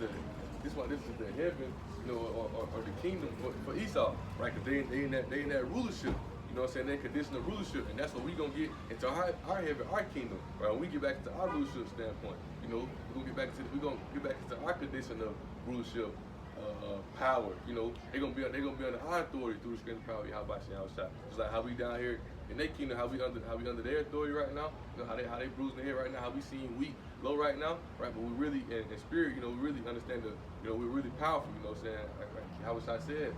the heaven, or the kingdom for Esau, right? Because they in that rulership. You know what I'm saying? That condition of rulership, and that's what we gonna get into our heaven, our kingdom. Right? When we get back to our rulership standpoint, we're gonna get back into our condition of rulership, power. They're gonna be under our authority through the strength and power of Yahweh Shah. Just like how we down here in their kingdom, how we under their authority right now. How they bruising their head right now, how we seem weak, low right now, right? But we really in spirit, we really understand we're really powerful. You know what I'm saying? Like how I said,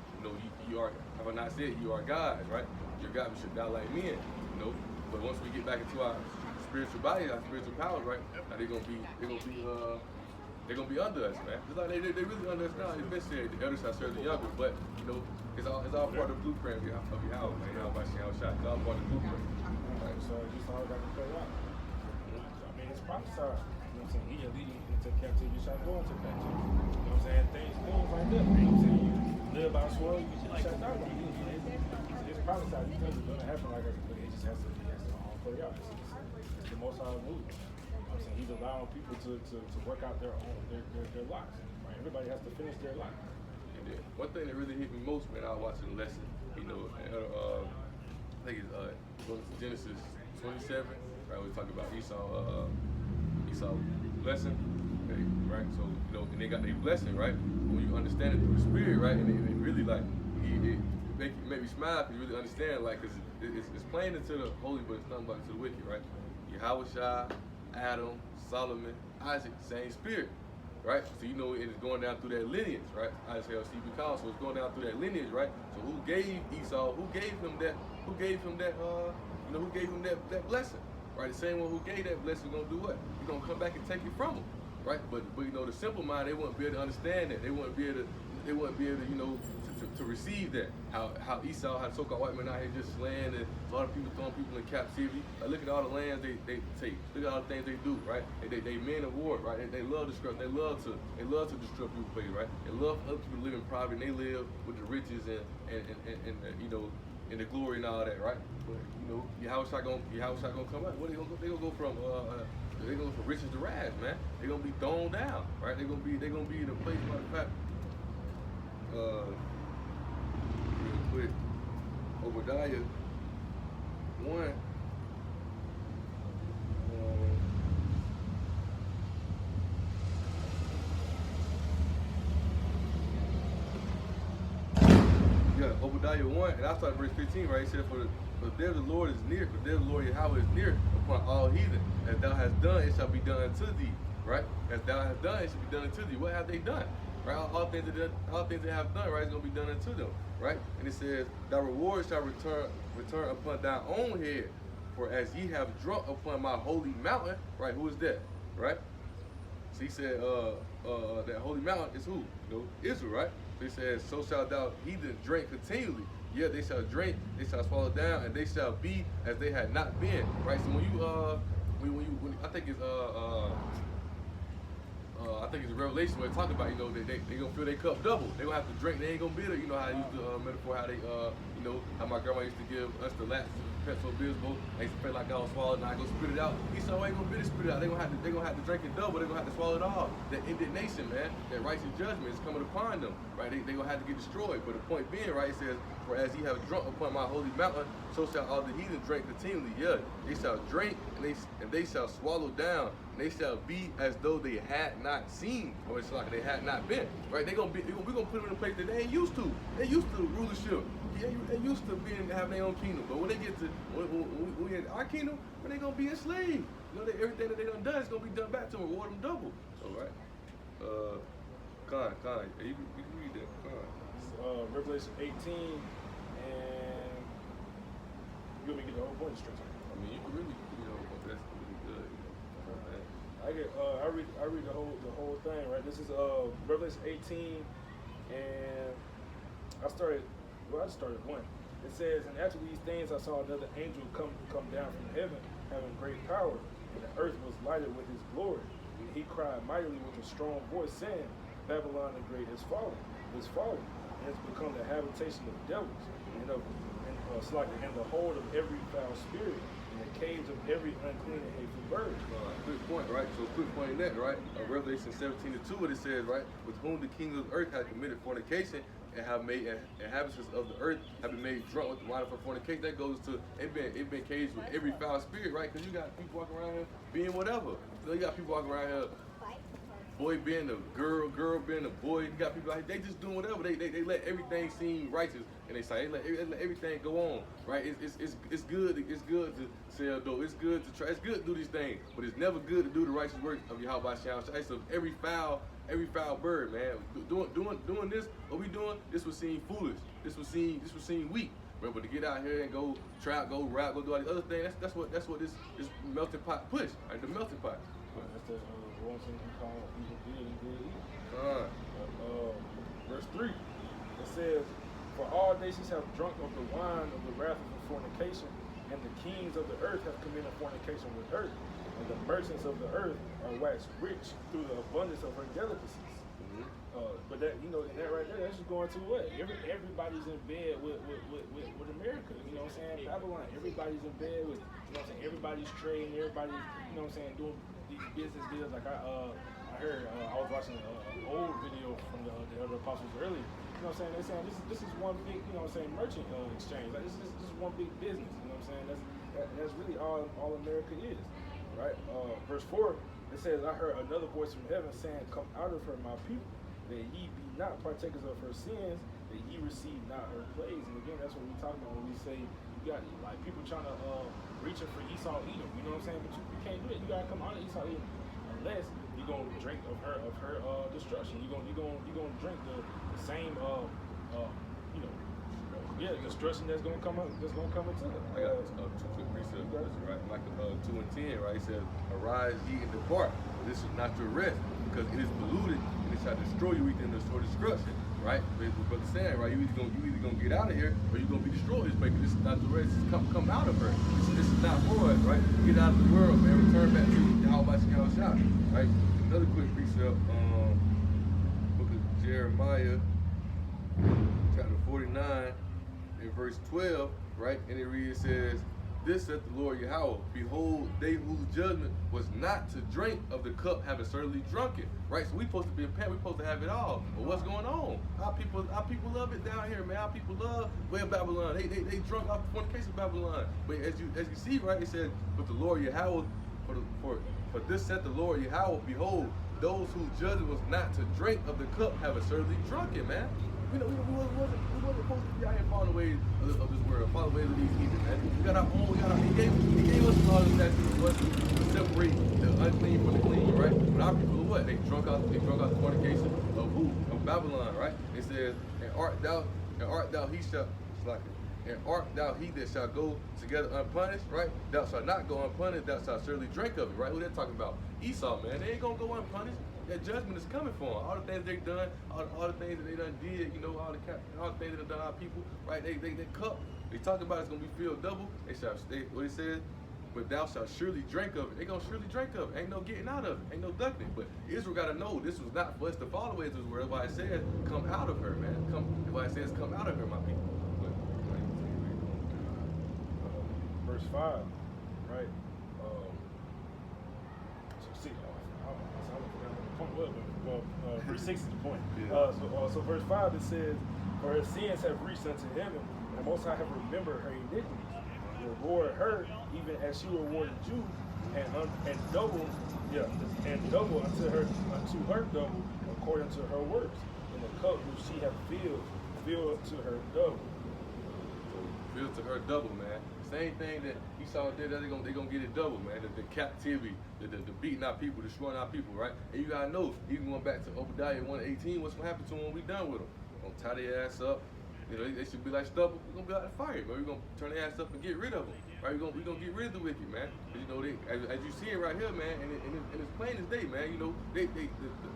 you are. Have I not said you are gods, right? Your God, we should die like men, But once we get back into our spiritual body, our spiritual powers, right? Now they're gonna be under us, man. It's like they really under us now. It's been said the elders shall serve the younger, but it's all part of the blueprint of Yahweh, man. Yahweh Shah. It's all part of the blueprint. Right, so just all got to play out. I mean, it's prophesied. You know what I'm saying? He leading into captivity, you shall go into captivity. You know what I'm saying? Things like that. You know what I'm saying? You live by sword, you shall die by it. It's prophesied because it's going to happen like that, but it just has to play out. It's the Most High move. You know what I'm saying? He's allowing people to work out their lives. Right? Everybody has to finish their life. And then one thing that really hit me most, man, I was watching the lesson, you know, I think it's going to Genesis 27, right? We talk about Esau blessing, okay, right? So, you know, and they got their blessing, right? When you understand it through the spirit, right? And it really like, it make me smile because you really understand, like, because it's playing into the holy, but it's nothing but into the wicked, right? Yahweh, Adam, Solomon, Isaac, same spirit, right? So you know it's going down through that lineage, right? Isaac, CB Kyle, so it's going down through that lineage, right? So who gave Esau? Who gave him that? Who gave him that? Who gave him that blessing? Right? The same one who gave that blessing is gonna do what? He's gonna come back and take it from him, right? But you know the simple mind, they wouldn't be able to understand that. They wouldn't be able to, you know, to receive that. How Esau, how so-called white men out here just slaying, and a lot of people throwing people in captivity. Like, look at all the lands they take. Look at all the things they do, right? They men of war, right? They love destruction. They love to destroy people's place, right? They love other people to live in poverty. And they live with the riches and you know, and the glory and all that, right? But you know, Yahweh gonna come out. What they gonna go from? They gonna go from riches to rags, man. They gonna be thrown down, right? They gonna be in a place. Matter of fact, real quick, Obadiah 1. Obadiah 1, and I started verse 15, right? It said, for the day of the Lord is near, for the day of the Lord Yahweh is near upon all heathen. As thou hast done, it shall be done unto thee, right? As thou hast done, it shall be done unto thee. What have they done? Right? All things they have done, right, is going to be done unto them, right? And it says, thy reward shall return upon thy own head, for as ye have drunk upon my holy mountain, right? Who is that, right? So he said, that holy mountain is who? You know, Israel, right? So he says, so shall thou heathen drink continually. Yeah, they shall drink, they shall swallow down, and they shall be as they had not been, right? So when you, I think it's Revelation where they talk about, you know, they gonna fill their cup double. They gonna have to drink. They ain't gonna be there. You know how I used to metaphor how they, you know, how my grandma used to give us the last Pepto Bismol. They used to feel like I was swallowed, and I go spit it out. He said, ain't gonna be to spit it out. They gonna have to drink it double. They gonna have to swallow it all. That indignation, man, that righteous judgment is coming upon them, right? They gonna have to get destroyed. But the point being, right, it says, for as ye have drunk upon my holy mountain, so shall all the heathen drink continually. Yeah, they shall drink, and they shall swallow down. They shall be as though they had not seen, or it's like they had not been, right? We're gonna put them in a place that they ain't used to. They used to rulership. Yeah, they used to having their own kingdom. But when they get to when we in our kingdom, when they gonna be enslaved, you know, everything that they done is gonna be done back to them, reward them double. All right. Con, you can read that. Con. Revelation 18, and you want me to get the whole point straight? I mean, you can really, you know, that's really good. I read the whole thing, right? This is Revelation 18, and I started 1. It says, and after these things I saw another angel come down from heaven, having great power, and the earth was lighted with his glory. And he cried mightily with a strong voice, saying, Babylon the great is fallen, and has become the habitation of devils, and the hold of every foul spirit, and the cage of every unclean and hateful bird. Quick point, right? So quick point in that, right? Revelation 17:2, what it says, right? With whom the kings of the earth have committed fornication, and have made inhabitants of the earth have been made drunk with the wine of fornication. That goes to it been caged with every foul spirit, right? Because you got people walking around here being whatever. So you got people walking around here, boy being a girl being a boy. You got people like they just doing whatever. They let everything seem righteous, and they say they let everything go on, right? It's good to sell dope. It's good to try. It's good to do these things, but it's never good to do the righteous work of Yahweh Shalom. So every foul bird, man. Doing this, what we doing? This was seen foolish. This was seen weak. But to get out here and go trap, go rap, go do all the other things, that's what this melting pot push, right? The melting pot. That's the one thing you call evil good and good evil. Verse 3, it says, for all nations have drunk of the wine of the wrath of the fornication, And the kings of the earth have committed fornication with her, and the merchants of the earth are waxed rich through the abundance of her delicacies. But that, you know, that right there, that's just going to what? Everybody's in bed with America. You know what I'm saying? Babylon. Everybody's in bed with, you know what I'm saying? Everybody's trading. Everybody's, you know what I'm saying, doing these business deals. Like I heard, I was watching an old video from the other apostles earlier. You know what I'm saying? They're saying this is one big, you know what I'm saying, merchant exchange. Like this is one big business. You know what I'm saying? That's really all America is, right? Verse 4, it says, I heard another voice from heaven saying, come out of her, my people, that ye be not partakers of her sins, that ye receive not her plagues. And again, that's what we talking about when we say you got like people trying to reaching for Esau Edom. You know what I'm saying? But you can't do it. You gotta come out of Esau Edom unless you're gonna drink of her destruction. You're gonna drink the same destruction that's gonna come into it. I got two quick precepts, right? Micah 2:10, right? It says, arise ye and depart. This is not your rest, because it is polluted and it shall destroy you within the store destruction, right? But the saying, right? You either gonna get out of here or you're gonna be destroyed. It's making this is not the rest. Come out of her. This is not for us, right? Get out of the world, man. Return back to Yahweh Shah, right? Another quick precept, book of Jeremiah, chapter 49, in verse 12, right? And it reads, says, this saith the Lord Yahweh, behold, they whose judgment was not to drink of the cup having certainly drunk it, right? So we supposed to be in pain, we supposed to have it all. But what's going on? Our people love it down here, man. Our people love Babylon. They drunk off the fornication of Babylon. But as you see, right, it says, but the Lord Yahweh, for this saith the Lord Yahweh, behold, those whose judgment was not to drink of the cup having certainly drunk it, man. We wasn't supposed to be out here following the ways of this world, following the ways of these heathen, man. We got our own, he gave us all the statutes for us to separate the unclean from the clean, right? But our people are what? They drunk out the fornication of who? Of Babylon, right? It says, and art thou he that shall go together unpunished, right? Thou shalt not go unpunished, thou shalt surely drink of it, right? Who they're talking about? Esau, man. They ain't gonna go unpunished. That judgment is coming for them. All the things they've done, all the things that they done did, you know, all the things that have done our people, right? They cup. They talk about it's gonna be filled double. What it says, but thou shalt surely drink of it. They gonna surely drink of it. Ain't no getting out of it. Ain't no ducking it. But Israel gotta know this was not for us to follow the ways of this world. That's why it says, come out of her, man. That's why it says, come out of her, my people. Verse 5, right? Verse 6 is the point. Yeah. So verse 5 it says, for her sins have reached unto heaven, and the Most High have remembered her iniquities. Reward her even as she rewarded Jews, and double unto her double according to her works. And the cup which she hath filled to her double. Filled to her double, man. Same thing that Esau did, they're gonna get it double, man. The captivity, the beating our people, destroying our people, right? And you gotta know, even going back to Obadiah 1:18, what's gonna happen to them when we done with them? We're gonna tie their ass up. You know, they should be like stubble. We're gonna be like fire, but we're gonna turn their ass up and get rid of them, right? We're gonna get rid of the wicked, man. But, you know, as you see it right here, man, and it's plain as day, man. You know, the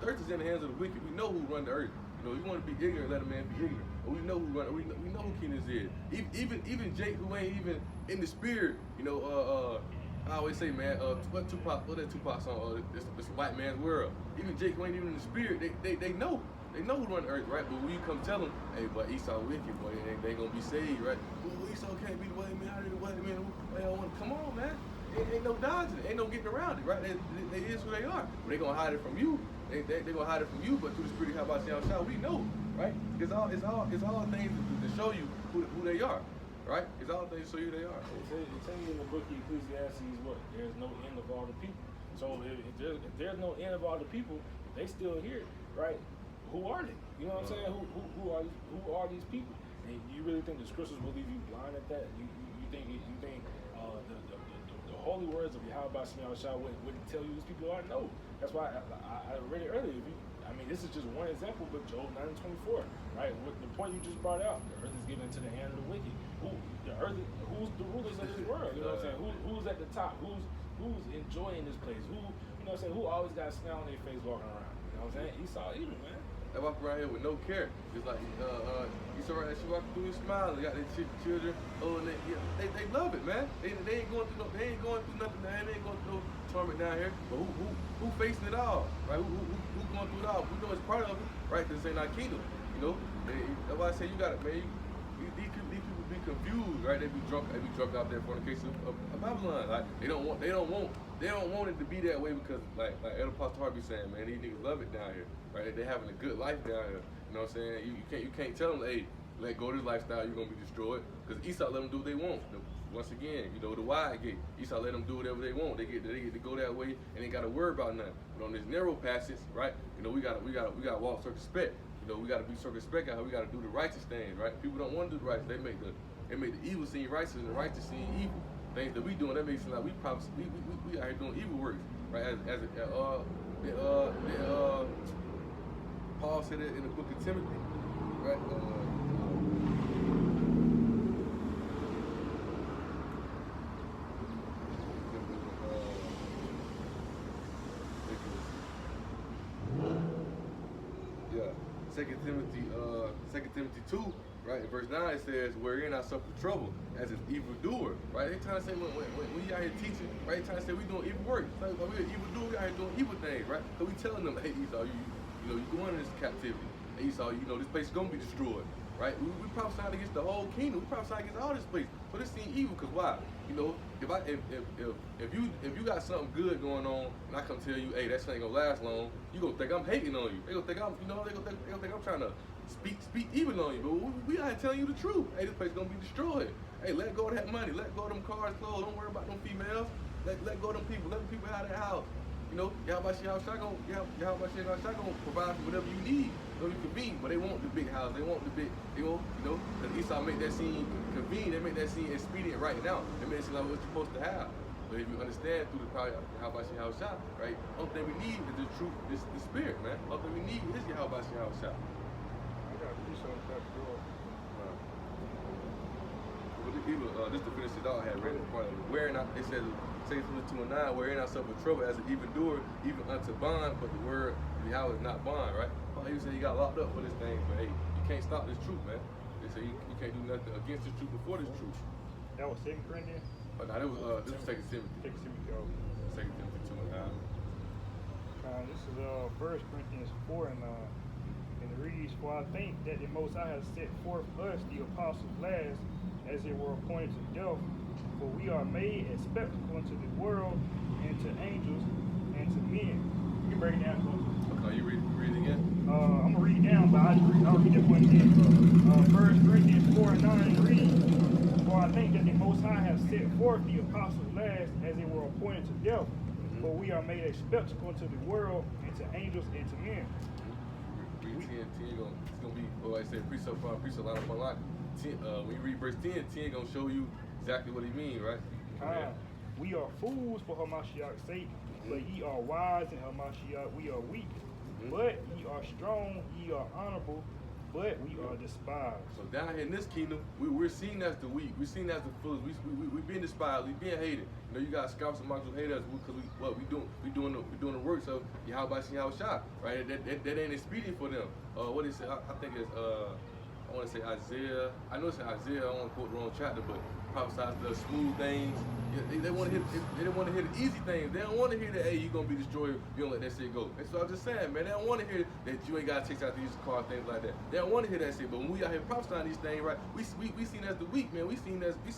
thirst is in the hands of the wicked. We know who run the earth. You know, you want to be ignorant, let a man be ignorant. But we know who run. We know who King is. Even Jake, who ain't even in the spirit. You know, I always say, man, what that Tupac song? It's a white man's world. Even Jake, who ain't even in the spirit, they know. They know who run the earth, right? But when you come tell them, hey, but Esau wicked, boy, they gonna be saved, right? Well, Esau can't be the white man. How did the white man? Come on, man. Ain't no dodging it. Ain't no getting around it, right? They is who they are. But they gonna hide it from you. They gonna hide it from you. But through the spirit of Yahweh, we know, right? It's all things to show you who they are, right? It's all things to show you who they are. It tells you in the book of Ecclesiastes what? There's no end of all the people. So if there's no end of all the people, they still here, right? Who are they? You know what I'm saying? Who are these people? And you really think the scriptures will leave you blind at that? You think the holy words of Yahweh Shah wouldn't tell you these people are? No. That's why I read it earlier. This is just one example, but Job 9:24, right? The point you just brought out, the earth is given into the hand of the wicked. Who's the rulers of this world? You know what I'm saying? Who's at the top? Who's enjoying this place? Who, you know what I'm saying? Who always got a smile on their face walking around? You know what I'm saying? Esau Edom, man. They walk around here with no care. It's like Esau right, she walking through smiling. They got their children. Oh, and they love it, man. They ain't going through nothing down here. They ain't going through no torment down here. But who facing it all, right? Who going through it all? We know it's part of it, right? Because this ain't our kingdom, you know. That's why I say you got it, man. These people be confused, right? They be drunk out there for the case of Babylon. Like they don't want it to be that way because like Elder Pastor Hart be saying, man, these niggas love it down here, right? They having a good life down here. You know what I'm saying? You can't tell them, hey, let go of this lifestyle, you're gonna be destroyed. Because Esau let them do what they want. Once again, you know, the wide gate. Esau let them do whatever they want. They get to go that way and ain't gotta worry about nothing. But on this narrow passage, right? You know, we gotta walk circumspect. You know, we gotta be circumspect out here. We gotta do the righteous things, right? People don't want to do the righteous. They make the evil seem righteous and the righteous seem evil. Things that we doing, that makes it seem like we out here doing evil works, right? Paul said it in the book of Timothy, right? Second Timothy 2, right? In verse 9 it says, wherein I suffer trouble as an evildoer, right? They trying to say when you out here teaching, right? They trying to say we doing evil work. Like, we an evildoer, we out here doing evil things, right? So we telling them, hey Esau, you going into this captivity. Hey Esau, this place is gonna be destroyed, right? We prophesying against the whole kingdom. We prophesying against all this place. So this seems evil, cause why? You know, if you got something good going on, and I come tell you, hey, that shit ain't gonna last long, you gonna think I'm hating on you. They gonna think I'm trying to speak evil on you. But we out here telling you the truth. Hey, this place gonna be destroyed. Hey, let go of that money. Let go of them cars, clothes. Don't worry about them females. Let go of them people. Let them people out of their house. You know, Yahweh gonna provide for whatever you need, whatever you can be. But they want the big house. They want the big, because Esau make that seem convenient. They make that seem expedient right now. They make it seem like what you're supposed to have. But if you understand through the power of Yahweh Shah, right? Only thing we need is the truth, the spirit, man. Only thing we need is Yahweh Shah. I got a piece on that door. Just to finish it out, I had read the part of it. Wherein it says, 2 Timothy 2:9, wherein I suffer trouble as an evildoer, even unto bond, but the word of Yahweh is not bond, right? Oh, he said he got locked up for this thing, but hey, you can't stop this truth, man. They say you can't do nothing against this truth before this truth. That was 2 Corinthians? But now this was 2 Timothy. 2 Timothy, oh. 2 Timothy 2:9. This is 1 Corinthians 4 and it reads, for I think that the Most High has set forth us, the apostles, last, as it were appointed to death, for we are made a spectacle unto the world, and to angels, and to men. You break it down, close. Okay, you read it again? I'm gonna read it down, but I'll read that one again. 1 Corinthians 4 and 9 reads, for I think that the Most High has set forth the apostles last, as it were appointed to death, for we are made a spectacle unto the world, and to angels, and to men. Read 10, it's gonna be, I said, precept upon precept, line upon line. When you read verse 10 gonna show you exactly what he means, right? We are fools for Hamashiach's sake, but ye are wise in Hamashiach. We are weak, but ye are strong. Ye are honorable, but we are despised. So down here in this kingdom, we're seen as the weak. We're seen as the fools. We're being despised. We're being hated. You know, you got scoffers amongst who hate us because we doing the works of Yahweh Shah, right? That ain't expedient for them. What is it? I think it's I want to say Isaiah. I know it's Isaiah. I don't want to quote the wrong chapter, but prophesies the smooth things. They want to hit. They don't want to hear the easy things. They don't want to hear that, hey, you're gonna be destroyed. You don't let that shit go. And so I'm just saying, man, they don't want to hear that you ain't gotta chase after these cars, things like that. They don't want to hear that shit. But when we out here prophesying these things, right? We seen as the weak, man. We seen as as I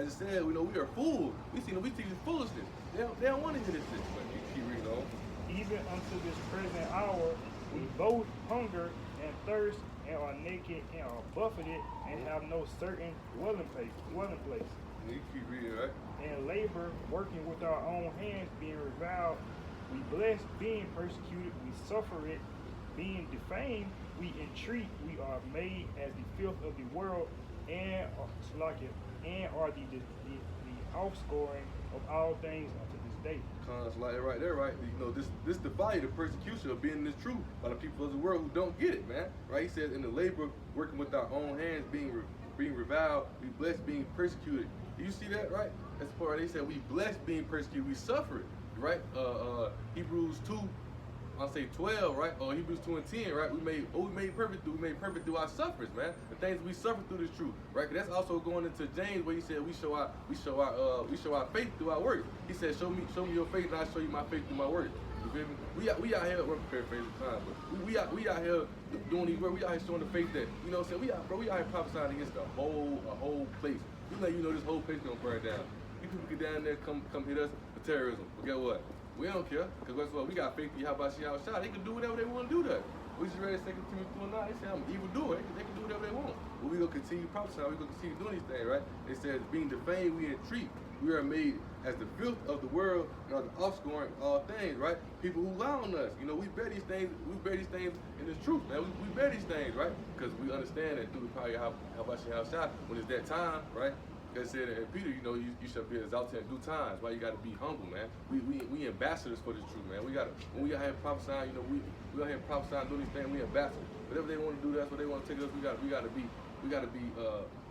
said, we are fools. We teach foolishness. They don't want to hear this shit. But you keep reading on. Even unto this present hour, we both hunger and thirst, and are naked, and are buffeted, and have no certain dwelling place. You keep reading, right? And labor, working with our own hands, being reviled. We bless, being persecuted. We suffer it, being defamed. We entreat. We are made as the filth of the world, and are the offscoring of all things unto this day. Like right there, right? You know, this the value, the persecution of being this truth by the people of the world who don't get it, man. Right? He says, in the labor, working with our own hands, being reviled, we blessed, being persecuted. You see that, right? That's the part. He said, we blessed being persecuted, we suffer it, right? Hebrews 2, I'll say 12, right? Or Hebrews 2 and 10, right? We made perfect through our sufferings, man. The things we suffer through this truth, right? 'Cause that's also going into James where he said we show our faith through our works. He said, show me your faith, and I'll show you my faith through my works. You feel me? We out here, we're paraphrasing time, but we out here doing these work. We out here showing the faith that, you know what I'm saying? We out here prophesying against a whole place. We let you know this whole place gonna burn down. You people get down there, come hit us for terrorism. But guess what? We don't care, because guess what? We got faith in Yahawashi Shah. They can do whatever they want to do there. We just read 2 Timothy 2:9. They say I'm an evil doer. They can do whatever they want. But we gonna continue prophesying. We gonna continue doing these things, right? It says, being defamed, we entreat. We are made as the filth of the world and are the offscoring of all things, right? People who lie on us, you know, we bear these things in this truth, man. We bear these things, right? Because we understand that through the power of Yahawashi Shah, when it's that time, right? Because it said in Peter, you know, you shall be exalted in due times. Why you got to be humble, man? We ambassadors for this truth, man. When we out here prophesying, you know, we out here prophesying, doing these things. We ambassadors. Whatever they want to do, that's what they want to take us. We got to be.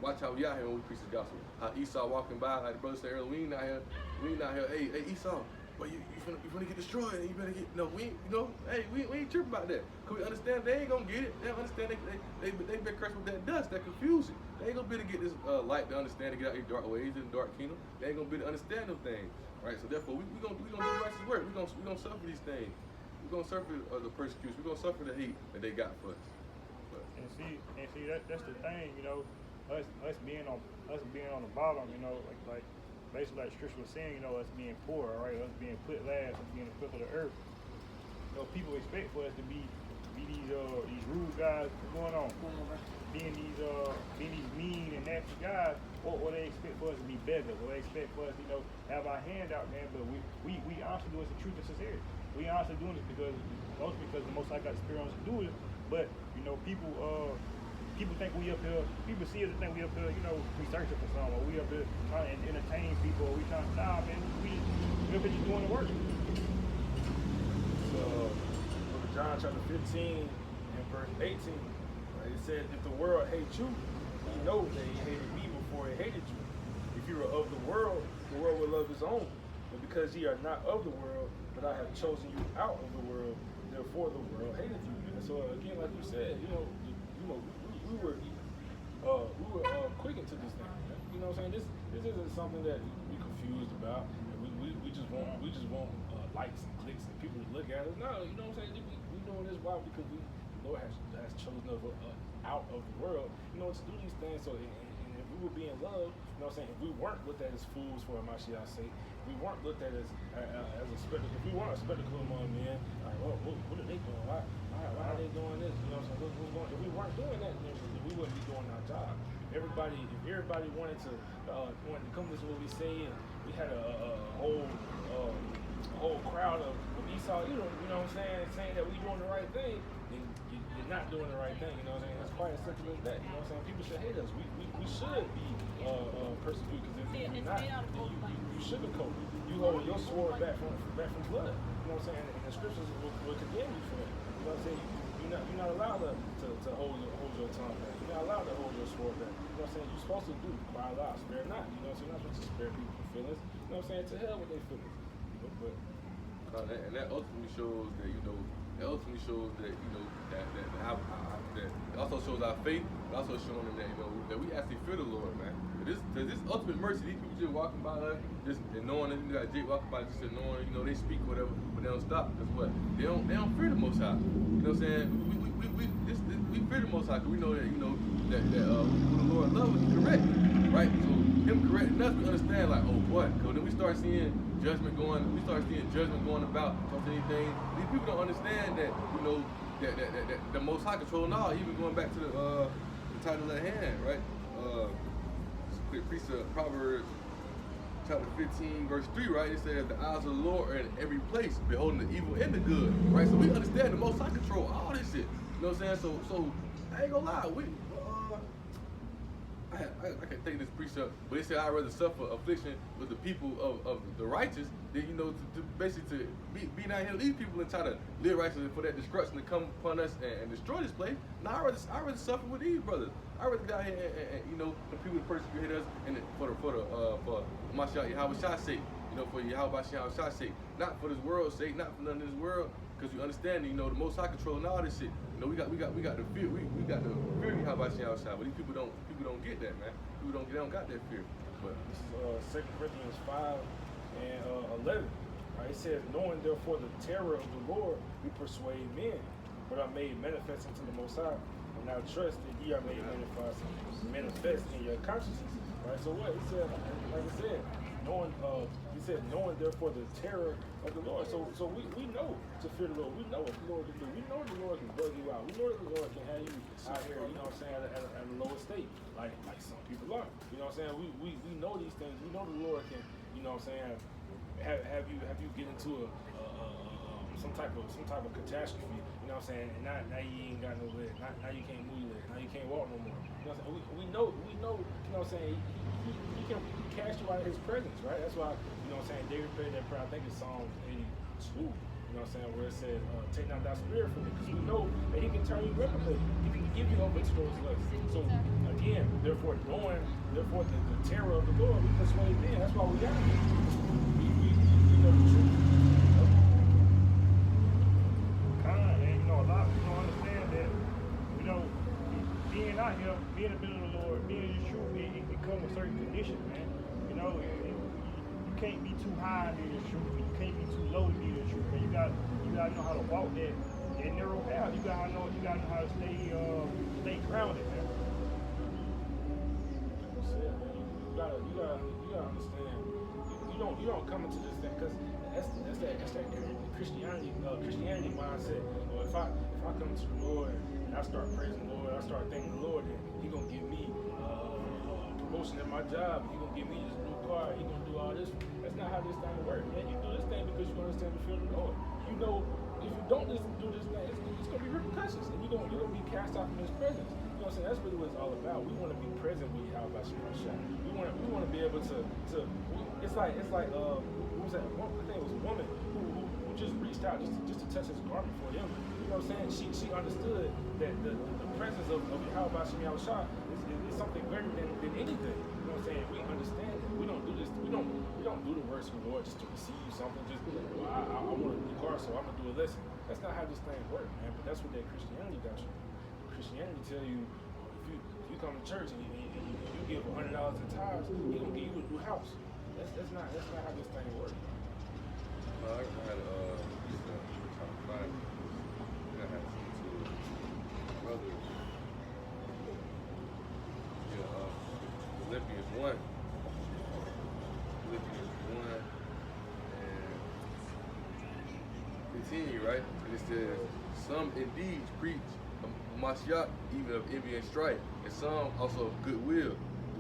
Watch how we out here when we preach the gospel. How Esau walking by, like the brother said earlier, we ain't out here. Hey Esau, but you finna get destroyed, and you better get. No, we ain't tripping about that. Cause we understand they ain't gonna get it. They don't understand they been cursed with that dust, that confusion. They ain't gonna be able to get this light to understand to get out these dark ways in the dark kingdom. They ain't gonna be able to understand them things, right? So therefore, we gonna do righteous work. We gonna suffer these things. We gonna suffer the persecution. We gonna suffer the hate that they got for us. And see, that's the thing, you know, us being on the bottom, you know, like basically like Scripture was saying, you know, us being poor, all right, us being put last, us being the filth of the earth. You know, people expect for us to be these rude guys going on, being these mean and nasty guys, or they expect for us to be beggars, or they expect for us, you know, have our hand out, man. But we honestly do it the truth and sincerity. We honestly doing this because the Most High got the Spirit on us to do it. But you know, people think we up here. People see us and think we up here. You know, we searching for something, or we up here trying to entertain people, or we trying to stop, man. We up here just doing the work. So, Book of John, chapter 15, and verse 18, right? It said, "If the world hates you, you know that it hated me before it hated you. If you were of the world will love his own. But because ye are not of the world, but I have chosen you out of the world, therefore the world hated you." And so again, like you said, we were quickened to this thing. Man. You know what I'm saying? This isn't something that we confused about. We just want likes and clicks and people to look at us. No, you know what I'm saying? We doing this why? Because the Lord has chosen us out of the world. You know, to do these things. So and if we were being loved, you know what I'm saying? If we weren't looked at as fools for Mashiach's sake, we weren't looked at as a spectacle. If we weren't a spectacle among men, like, what are they doing? Why are they doing this? You know what I'm saying? If we weren't doing that, then we wouldn't be doing our job. If everybody wanted to come to what we say, and we had a whole crowd of Esau, you know what I'm saying that we doing the right thing, then you're not doing the right thing. You know what I'm saying? It's quite as simple as that. You know what I'm saying? People should hate us. We should be persecuted, because if you're not, then you sugarcoat it. You hold your sword back from blood. You know what I'm saying? And the scriptures will condemn you for that. You know what I'm saying? You're not allowed to hold your tongue back. You're not allowed to hold your sword back. You know what I'm saying? You're supposed to do cry loud, spare not. You know what I'm saying? You're not supposed to spare people's feelings. You know what I'm saying? To hell with their feelings. And that ultimately shows that, you know, that it also shows our faith, but also showing them that, you know, that we actually fear the Lord, man. This ultimate mercy, these people just walking by us, just knowing that, you got Jake walking by, just knowing, you know, they speak whatever, but they don't stop. Because what? They don't fear the Most High. You know what I'm saying? We fear the Most High, because we know that, you know, that who the Lord loves is correct, right? So him correcting us, we understand, like, oh, what? Because then we start seeing judgment going about anything. These people don't understand that, you know, that the Most High control now, even going back to the title at hand, right? Quick precept, Proverbs chapter 15, verse 3, right? It says, the eyes of the Lord are in every place, beholding the evil and the good, right? So we understand the Most High control all this shit. You know what I'm saying? So I ain't gonna lie, I can't take this precept, but it said I'd rather suffer affliction with the people of the righteous than, you know, to basically to be down here with these people and try to live righteously for that destruction to come upon us and destroy this place. No, I'd rather suffer with these brothers. I'd rather go out here and you know, the people that persecute us and for Mashiach Yahawashi sake, you know, for Yahawashi sake, not for this world's sake, not for none of this world. because you understand, you know, the Most High controlling all this shit. You know, we got the fear, we got the fear of Yahweh outside, but these people don't get that, man. People don't got that fear. But This is 2 Corinthians 5 and 11. Right? It says, knowing therefore the terror of the Lord, we persuade men, but are made manifest unto the Most High. And now trust that ye are made manifest in your consciences. Right? So what? He said, like I said, knowing therefore the terror of the Lord. So we know to fear the Lord. We know what the Lord can do. We know the Lord can bug you out. We know that the Lord can have you out here, you know what I'm saying, at a lower state, like some people are. You know what I'm saying? We know these things. We know the Lord can, you know what I'm saying, have you get into some type of catastrophe. You know what I'm saying? And now you ain't got no leg. Now you can't move your leg. Now you can't walk no more. You know what I'm saying? We know. You know what I'm saying? He can cast you out of his presence, right? That's why, you know what I'm saying, David prayed that prayer, I think it's Psalms 82, you know what I'm saying, where it says, take not thy spirit from me, because we know that he can turn you rapidly. He can give you over to those lusts. So again, therefore knowing, the terror of the Lord, we persuade men. That's why we got it. We know the truth. And you know, a lot of people don't understand that, you know, being out here, being a bit of the Lord, being in the truth, it becomes a certain condition, man. You know, you can't be too high to be the truth, you can't be too low to be the truth, man. You gotta know how to walk that narrow path. You gotta know how to stay grounded, man. You gotta understand. You don't come into this thing because that's that Christianity mindset. Or if I come to the Lord and I start praising the Lord, I start thanking the Lord, then He gonna give me promotion at my job. He gonna give me this new car. He gonna do all this. That's not how this thing works, man. You do this thing because you understand the fear of the Lord. You know, if you don't do this thing, it's gonna be repercussions, and you're gonna be cast out from His presence. You know what I'm saying? That's really what it's all about. We want to be present with Yahweh Shah. We want to be able to. It's like what was that? I think it was a woman who just reached out just to touch his garment for him. You know what I'm saying? She understood that the presence of Yahweh Shah is something greater than anything. You know what I'm saying? We understand it. We don't do this. We don't do the works of the Lord just to receive something. Just well, I want a new car, so I'm gonna do a lesson. That's not how this thing works, man. But that's what that Christianity got you. Christianity tell you if you come to church and you give $100 in tithes, He gonna give you a new house. That's not how this thing works. I had top 5. I had some brothers. Philippians 1. Philippians 1 and 15, right? And it says, some indeed preach Mashiach, even of envy and strife, and some also of goodwill.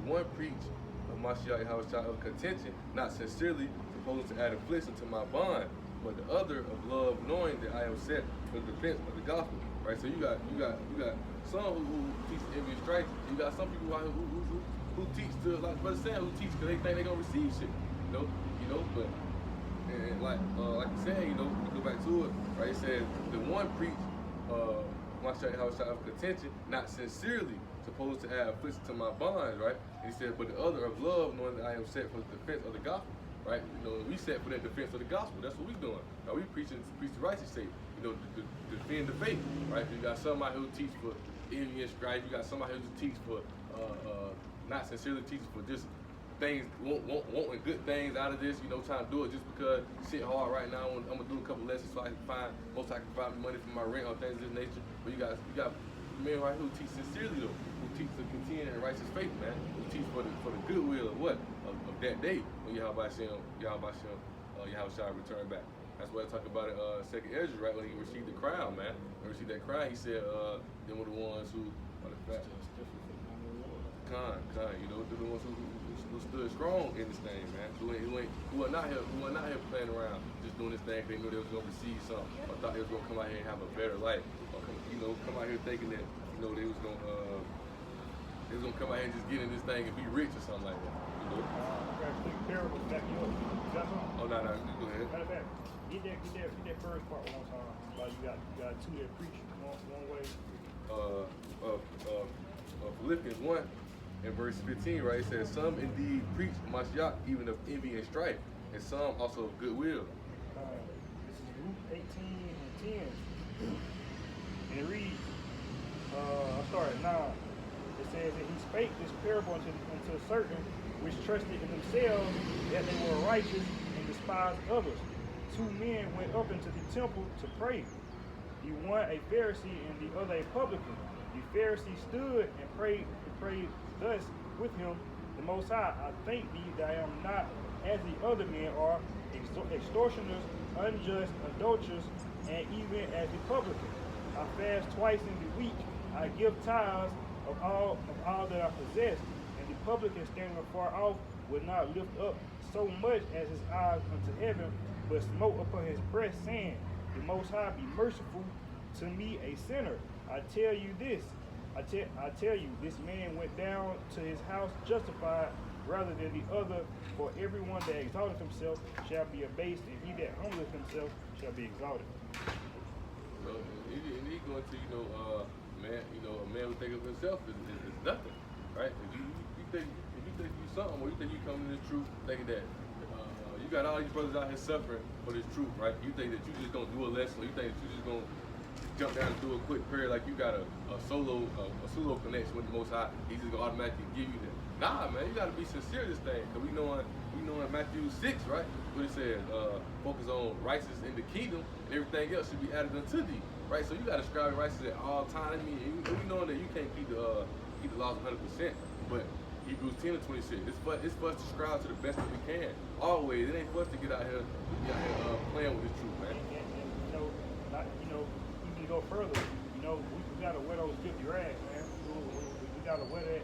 The one preach of Mashiach of contention, not sincerely, supposed to add affliction to my bond, but the other of love, knowing that I am set for the defense of the gospel. Right? So you got some who teach envy and strife. You got some people who teach to, like Brother Sam, who teach because they think they're gonna receive shit. You know, but and like I said, you know, we go back to it, right? It says the one preach Mashiach of contention, not sincerely, supposed to add affliction to my bonds, right? And he said, but the other of love, knowing that I am set for the defense of the gospel, right? You know, we set for that defense of the gospel. That's what we doing. Now we preach the righteous sake, you know, to defend the faith, right? You got somebody who teach for envy and strife. You got somebody who teach for not sincerely teaching for just things, wanting good things out of this, you know, trying to do it just because shit hard right now. I'm gonna do a couple lessons so I can find provide money for my rent or things of this nature. But you got men right who teach sincerely though, who teach to continue in righteous faith, man. Who teach for the goodwill of what? Of that day when Yahweh shall return back. That's what I talk about in 2nd Ezra, right? When he received the crown, man. When he received that crown, he said, them were the ones who are the fact. Khan, you know, they're the ones who stood strong in this thing, man. Who are not here playing around, just doing this thing. They knew they was gonna receive something, or thought they was gonna come out here and have a better life, or come out here thinking that, you know, they was gonna come out here and just get in this thing and be rich or something like that. You know. Parables back you up. You got something? Oh no, go ahead. Matter of fact, get that first part one time. Like you got two that preach one way. Philippians 1 and verse 15, right? It says, some indeed preach Mashiach, even of envy and strife, and some also of goodwill. This is Luke 18:10. And it reads, I start at 9. It says that he spake this parable unto certain which trusted in themselves that they were righteous and despised others. 2 men went up into the temple to pray. The one a Pharisee and the other a publican. The Pharisee stood and prayed thus with him, the Most High, I thank thee that I am not as the other men are, extortioners, unjust, adulterers, and even as the publican. I fast twice in the week. I give tithes of all that I possess. And the publican standing afar off would not lift up so much as his eyes unto heaven, but smote upon his breast, saying, the Most High be merciful to me, a sinner. I tell you this. I tell you, this man went down to his house justified rather than the other. For everyone that exalteth himself shall be abased, and he that humbleth himself shall be exalted. So, and he going to, man, a man who think of himself is nothing, right? If you think you something, or you think you come to this truth thinking that you got all these brothers out here suffering for this truth, right? You think that you just gonna do a lesson, or you think that you just gonna jump down and do a quick prayer like you got a solo connection with the Most High. He's just gonna automatically give you that. Nah, man, you gotta be sincere in this thing, cause we know in Matthew 6, right? What it says, focus on righteousness in the kingdom, and everything else should be added unto thee, right? So you gotta strive in righteousness at all times. I mean, we know that you can't keep the laws 100%, but Hebrews 10:26. It's for us to strive to the best that we can. Always, it ain't for us to get out here playing with this truth, man. And even to go further, we gotta wear those 50 rags, man. We gotta wear that.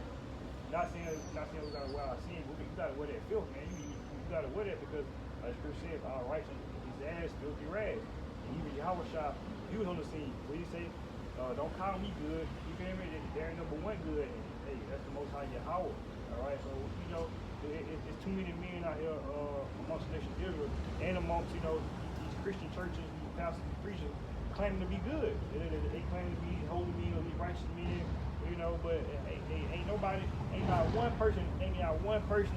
Not saying we gotta wear our sin, but we gotta wear that filth, man. You gotta wear that because, like Scripture says, our righteousness is as filthy rags. And even Yahweh Shah, he was on the scene. What he say? Don't call me good. You feel me? There ain't number one good. And, hey, that's the Most High Yahweh. All right, so it's too many men out here amongst the nation of Israel and amongst these Christian churches, these pastors, and preachers claiming to be good. They claim to be holy men or these righteous men, but ain't not one person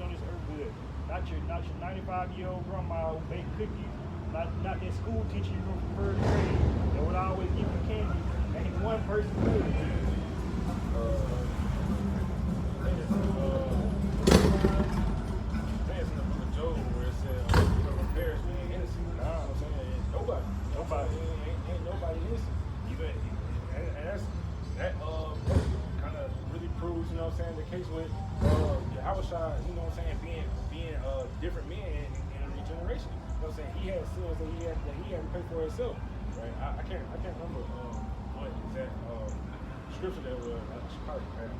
on this earth good. Not your 95-year-old grandma who baked cookies. Not that school teacher you from first grade that would always give you candy. Ain't one person good. Ain't nobody innocent. And that kind of really proves, the case with Yahweh Shah, being different men in a regeneration. He had sins that he had to pay for himself. Right? I can't remember what exact scripture that was. I should probably grab it.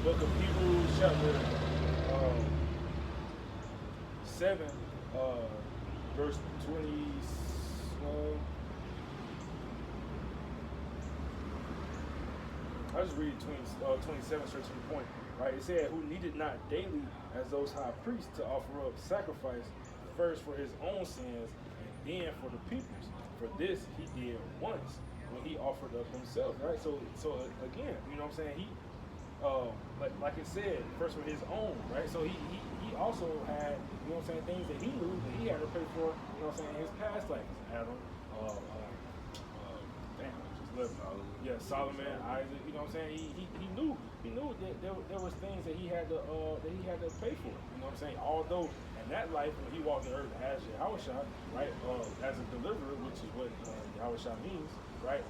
Book of Hebrews, chapter 7, verse 20. I'll just read 27 straight to the point. Right? It said, "Who needed not daily as those high priests to offer up sacrifice, first for his own sins and then for the people's. For this he did once when he offered up himself." Right? So again, he like it said, first for his own, right? So he also had, things that he knew that he had to pay for, in his past life. Adam, Solomon, Isaac, he knew that there was things that he had to pay for, although in that life when he walked the earth as Yahweh Shah, right, as a deliverer, which is what Yahweh Shah means, right?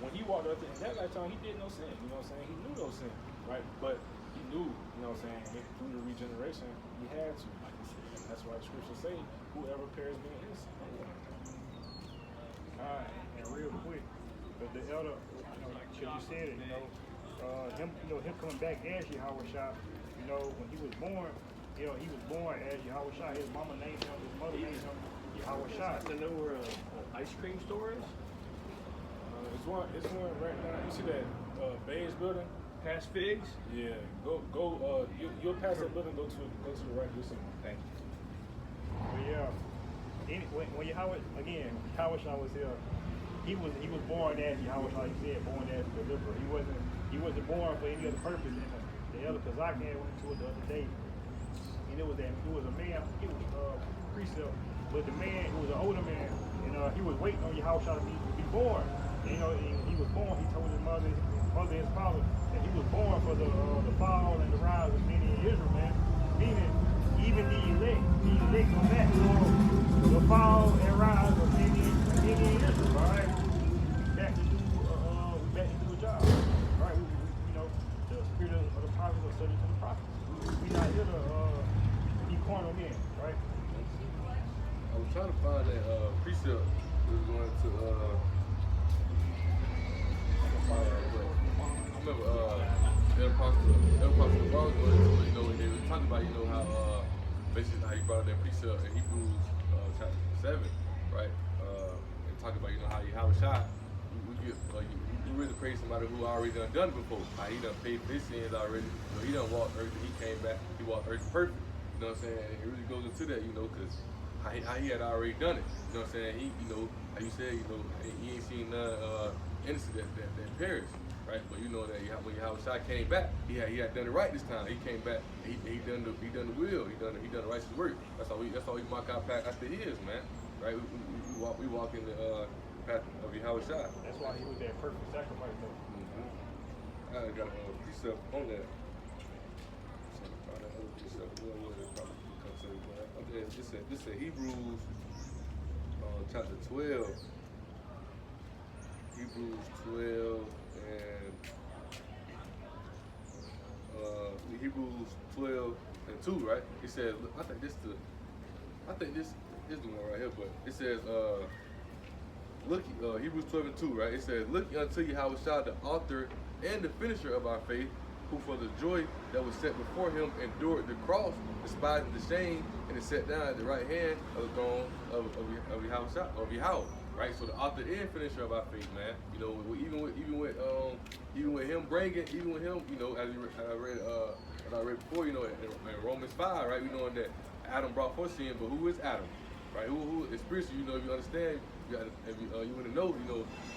When he walked up in that lifetime, he did no sin. He knew no sin, right? But he knew, through the regeneration, he had to, like he said. And that's why the scriptures say, whoever perishes being innocent. And real quick, the elder, because you said it, him coming back as Yahweh Shah, when he was born, he was born as Yahweh Shah. His mama named him, his mother named him Yahweh Shah. I know where an ice cream store is. It's one right now. You see that Bays building? Past Figs. Yeah. Go. You you'll pass that building, go to the right. Do something. Thank you. But yeah, when Yahweh again, Yahweh was here. He was born as Yahweh, like you said, born as a deliverer. He wasn't born for any other purpose. And the elder Kazak went to it the other day, and it was a man. He was precept, but the man, he was an older man, and he was waiting on Yahweh to be born. And, and he was born. He told his mother and his father that he was born for the fall and the rise of many in Israel, man. Meaning, even the elect on that the fall and rise of many in Israel. All right, we back to do a job. All right, the spirit of the prophet was subject to the prophet. We not here to be cornered in, right? I was trying to find that precept that was going to I remember El Apostle Paul was going into it, and they were talking about, how basically how he brought up that precept in Hebrews chapter 7, right? And talking about, how Yahweh we really praise somebody who already done it before. How he done paid for his sins already. He done walked earth, he came back, he walked earth perfect. You know what I'm saying? And it really goes into that, because how he had already done it. You know what I'm saying? He, how you said, he ain't seen none innocent that perished, right? But you know that when Yahweh came back, he had done it right this time. He came back, and he done the will, he done the righteous work. That's how we mark our path after his, man. Right? We walk in the path of Yahweh. That's why he was that perfect sacrifice, though. Mm-hmm. I got a precept on that. Okay, this is Hebrews chapter 12. Hebrews 12 and Hebrews 12 and 2, right? It says, I think this is the one right here, but it says, look, Hebrews 12 and 2, right? It says, look unto Yahweh, the author and the finisher of our faith, who for the joy that was set before him endured the cross, despising the shame, and is set down at the right hand of the throne of Yahweh. Right, so the author and finisher of our faith, man. Even with him bringing, as I read before, in Romans 5, right? We know that Adam brought forth sin, but who is Adam, right? Who is spiritual? If you understand, you want to know,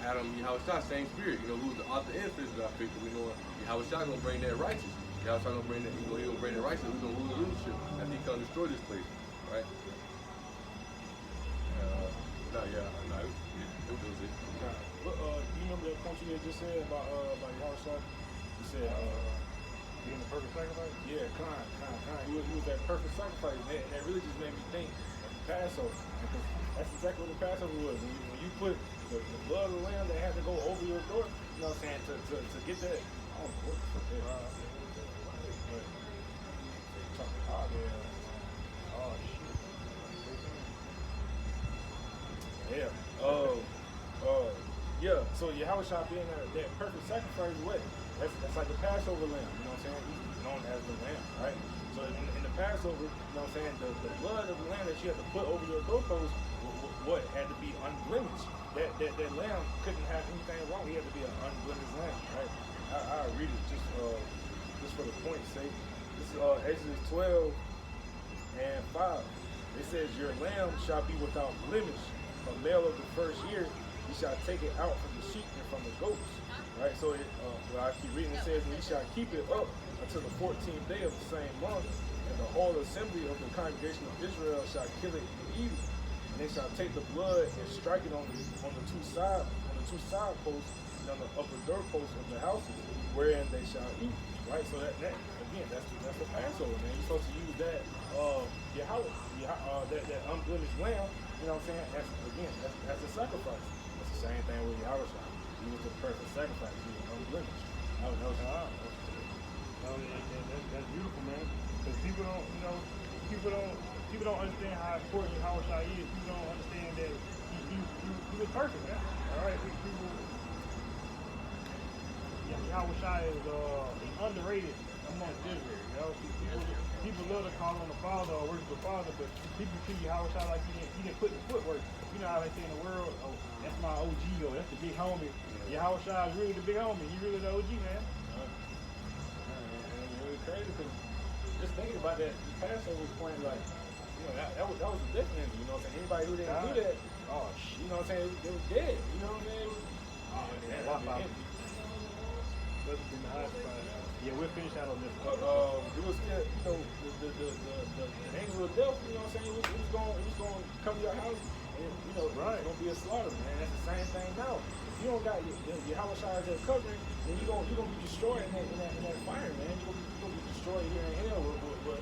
Adam, Yahweh, same spirit. Who's the author and finisher of our faith? We know Yahweh gonna bring that righteous. Yahweh gonna bring that. He gonna bring that righteous. We're gonna lose the rulership after he come destroy this place, right? It was it. But you remember that point you had just said about Yahweh? You said being the perfect sacrifice? Yeah, kind. He was that perfect sacrifice, and that really just made me think of the Passover. Because that's exactly what the Passover was. When you put the blood of the lamb that had to go over your door, you know what I'm saying, to get that. I don't know what the fuck that is. Oh shit. Yeah. Yeah. So Yahweh being that perfect sacrifice, what? That's like the Passover lamb. You know what I'm saying? He's known as the lamb, right? So in the Passover, you know what I'm saying? The blood of the lamb that you had to put over your doorpost, what had to be unblemished. That lamb couldn't have anything wrong. He had to be an unblemished lamb, right? I'll read it just for the point's sake. This is Exodus 12 and 5. It says, your lamb shall be without blemish. A male of the first year, you shall take it out from the sheep and from the goats. Right? So I keep reading, it says, and you shall keep it up until the 14th day of the same month, and the whole assembly of the congregation of Israel shall kill it and eat it. And they shall take the blood and strike it on the two side posts and on the upper door posts of the houses, wherein they shall eat. Right? So that again, that's the Passover, man. You're supposed to use that that unblemished lamb. You know what I'm saying? That's a sacrifice. That's the same thing with Yahweh. He was the perfect sacrifice. He was unblemished. That's beautiful, man. Because people don't understand how important Yahweh is. People don't understand that he was perfect, man. All right, Yahweh is underrated amongst Israel. People love to call on the Father or worship the Father, but people treat Yahweh like he didn't put the footwork. You know how they say in the world, oh, that's my OG, or that's the big homie. Yahweh is really the big homie. He really the OG, man. It's really crazy because about that Passover point, like, you know, that was a death penalty, you know what I'm saying? Anybody who didn't do that, Oh shit. you know what I'm saying, they was dead, you know what I'm saying? Must have been the hot spot. Yeah, we'll finish out on this. It was still, you know, the angel of death, you know what I'm saying, it was going to come to your house, and, you know, Right. it's going to be a slaughter, man. That's the same thing now. If you don't got your house as that covering, then you're going to be destroyed in that fire, man. You're going to be destroyed here in hell. You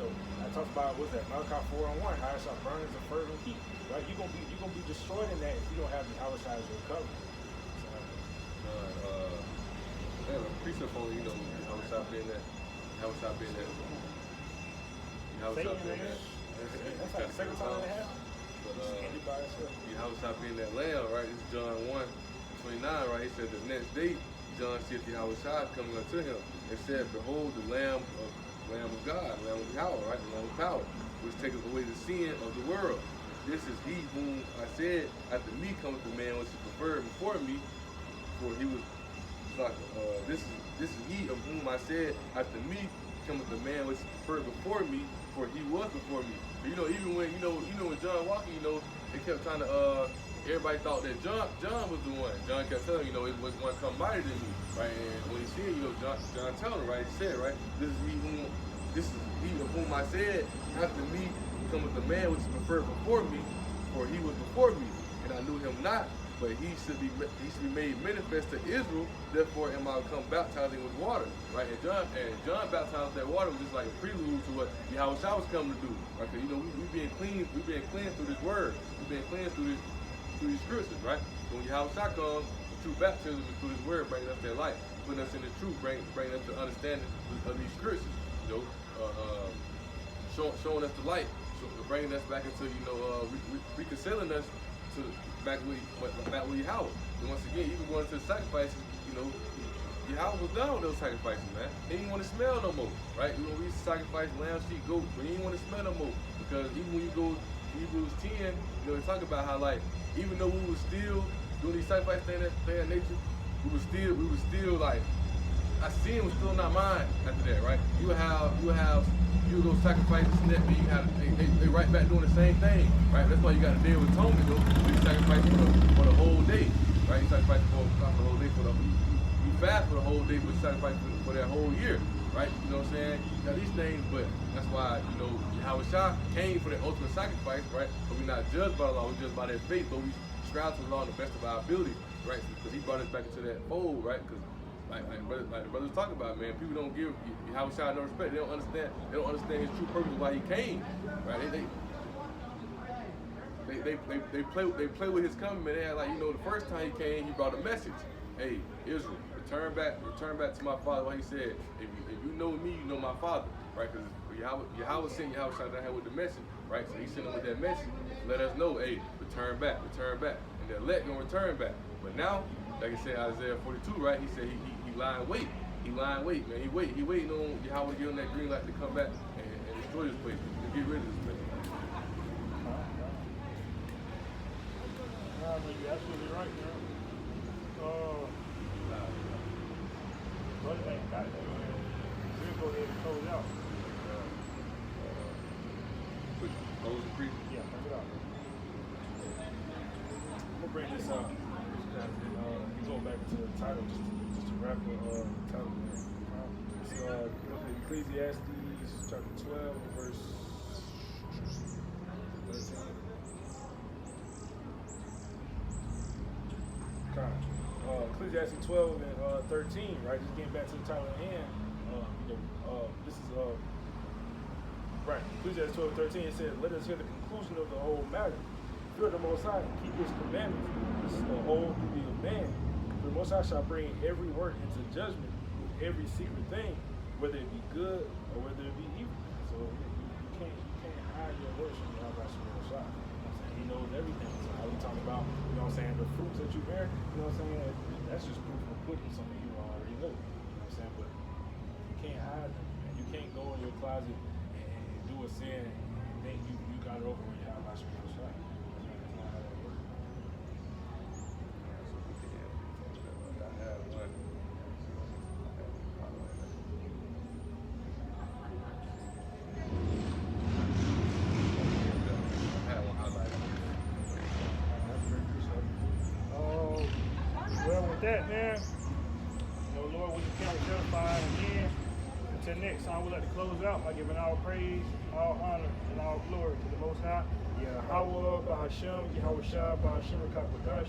know, I talked about, what's that, Malachi 4:1, how it shall burn as a fervent heat, right? You're going to be destroyed in that if you don't have the house as your covering. Man, a precept on, you know, how it's out being that. That's like the second time it happened. How it's out being that lamb, right? This is John 1:29, right? He said the next day, John said the Yahushua coming unto him and said, behold, the Lamb of God, Lamb of Yahweh, right? The Lamb of power, which taketh away the sin of the world. This is he whom I said, after me cometh the man which is preferred before me, for he was like, this is he of whom I said, after me cometh the man which is preferred before me, for he was before me. So, you know, even when when John walking, you know, they kept trying to everybody thought that John was the one. John kept telling him, you know, it was one come mightier than me, right? And when he said, you know, John telling him, right? He said, right, this is he of whom I said, after me cometh the man which is preferred before me, for he was before me, and I knew him not, but he should be made manifest to Israel. Therefore am I come baptizing with water, right? And John baptized that water was just like a prelude to what Yahushua was coming to do, right? Because, you know, we being cleansed through this word, we being cleansed through these scriptures, right? When Yahushua comes, the true baptism is through His word, bringing us that light, putting us in the truth, bringing us to understanding of these scriptures, you know, showing us the light, bringing us back into, you know, reconciling us to back with Yahweh. And once again, even going to the sacrifices, you know, Yahweh was done with those sacrifices, man. He didn't want to smell no more, right? You know, we used to sacrifice lamb, sheep, goat, but he didn't want to smell no more, because even when you go Hebrews 10, you know, they talk about how, like, even though we were still doing these sacrifices thing of nature, we were still like, our sin was still not mine after that, right? You go sacrifice this and that, then you have they right back doing the same thing, right? That's why you got a day of atonement, though. You sacrifice for the whole day, right? You sacrifice not the whole day, you fast for the whole day, but you sacrifice for that whole year, right? You know what I'm saying? You got these things, but that's why, you know, Yahushua came for the ultimate sacrifice, right? But we're not judged by the law, we're judged by their faith, but we strive to the law to the best of our ability, right? Because he brought us back into that fold, right? Because like the brothers talk about, man, people don't give Yahushua no respect. They don't understand his true purpose, why he came, right? They play with his coming, man. They had, like, you know, the first time he came, he brought a message. Hey, Israel, return back to my father. What he said, if you know me, you know my father, right? Because Yahweh sent Yahushua down here with the message, right? So he sent him with that message, let us know, hey, return back, and the elect gonna return back. But now, like I said, Isaiah 42, right? He said he lying wait. He lying wait, man. He waiting on Yahweh to give him that green light to come back and destroy this place, to get rid of this place. You're absolutely right, man. But hey, got it. We'll go ahead and close out. Close the creek. Yeah, bring it out. I'm gonna bring this up. We go back to the title just to wrap the title. It's Ecclesiastes chapter 12, verse 13. Ecclesiastes 12 and 13, right? Just getting back to the title at hand. This is right. Ecclesiastes 12 and 13. It says, "Let us hear the conclusion of the whole matter. Fear the Most High and keep His commandments. This is the whole duty of man. For the Most High shall bring every work into judgment with every secret thing, whether it be good or whether it be evil." So you can't hide your works from Yahweh Shemel Shah. He knows everything. So how we talking about, you know what I'm saying, the fruits that you bear, you know what I'm saying? That's just proof of putting something you already know. You know what I'm saying? But you can't hide them, man. You can't go in your closet and do a sin and think you got it over with Yahweh Shemel Shah. That's not how that works. that, man, Lord, we can count justified. And then, until next time, we'd like to close out by giving all praise, all honor, and all glory to the Most High. Yahweh, Bahasham, Yahweh Shah, Bahasham, Rakakwadash.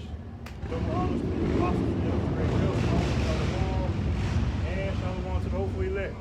Double honors to the apostles, the great help, Shalom, and Shalom to the hopeful elect.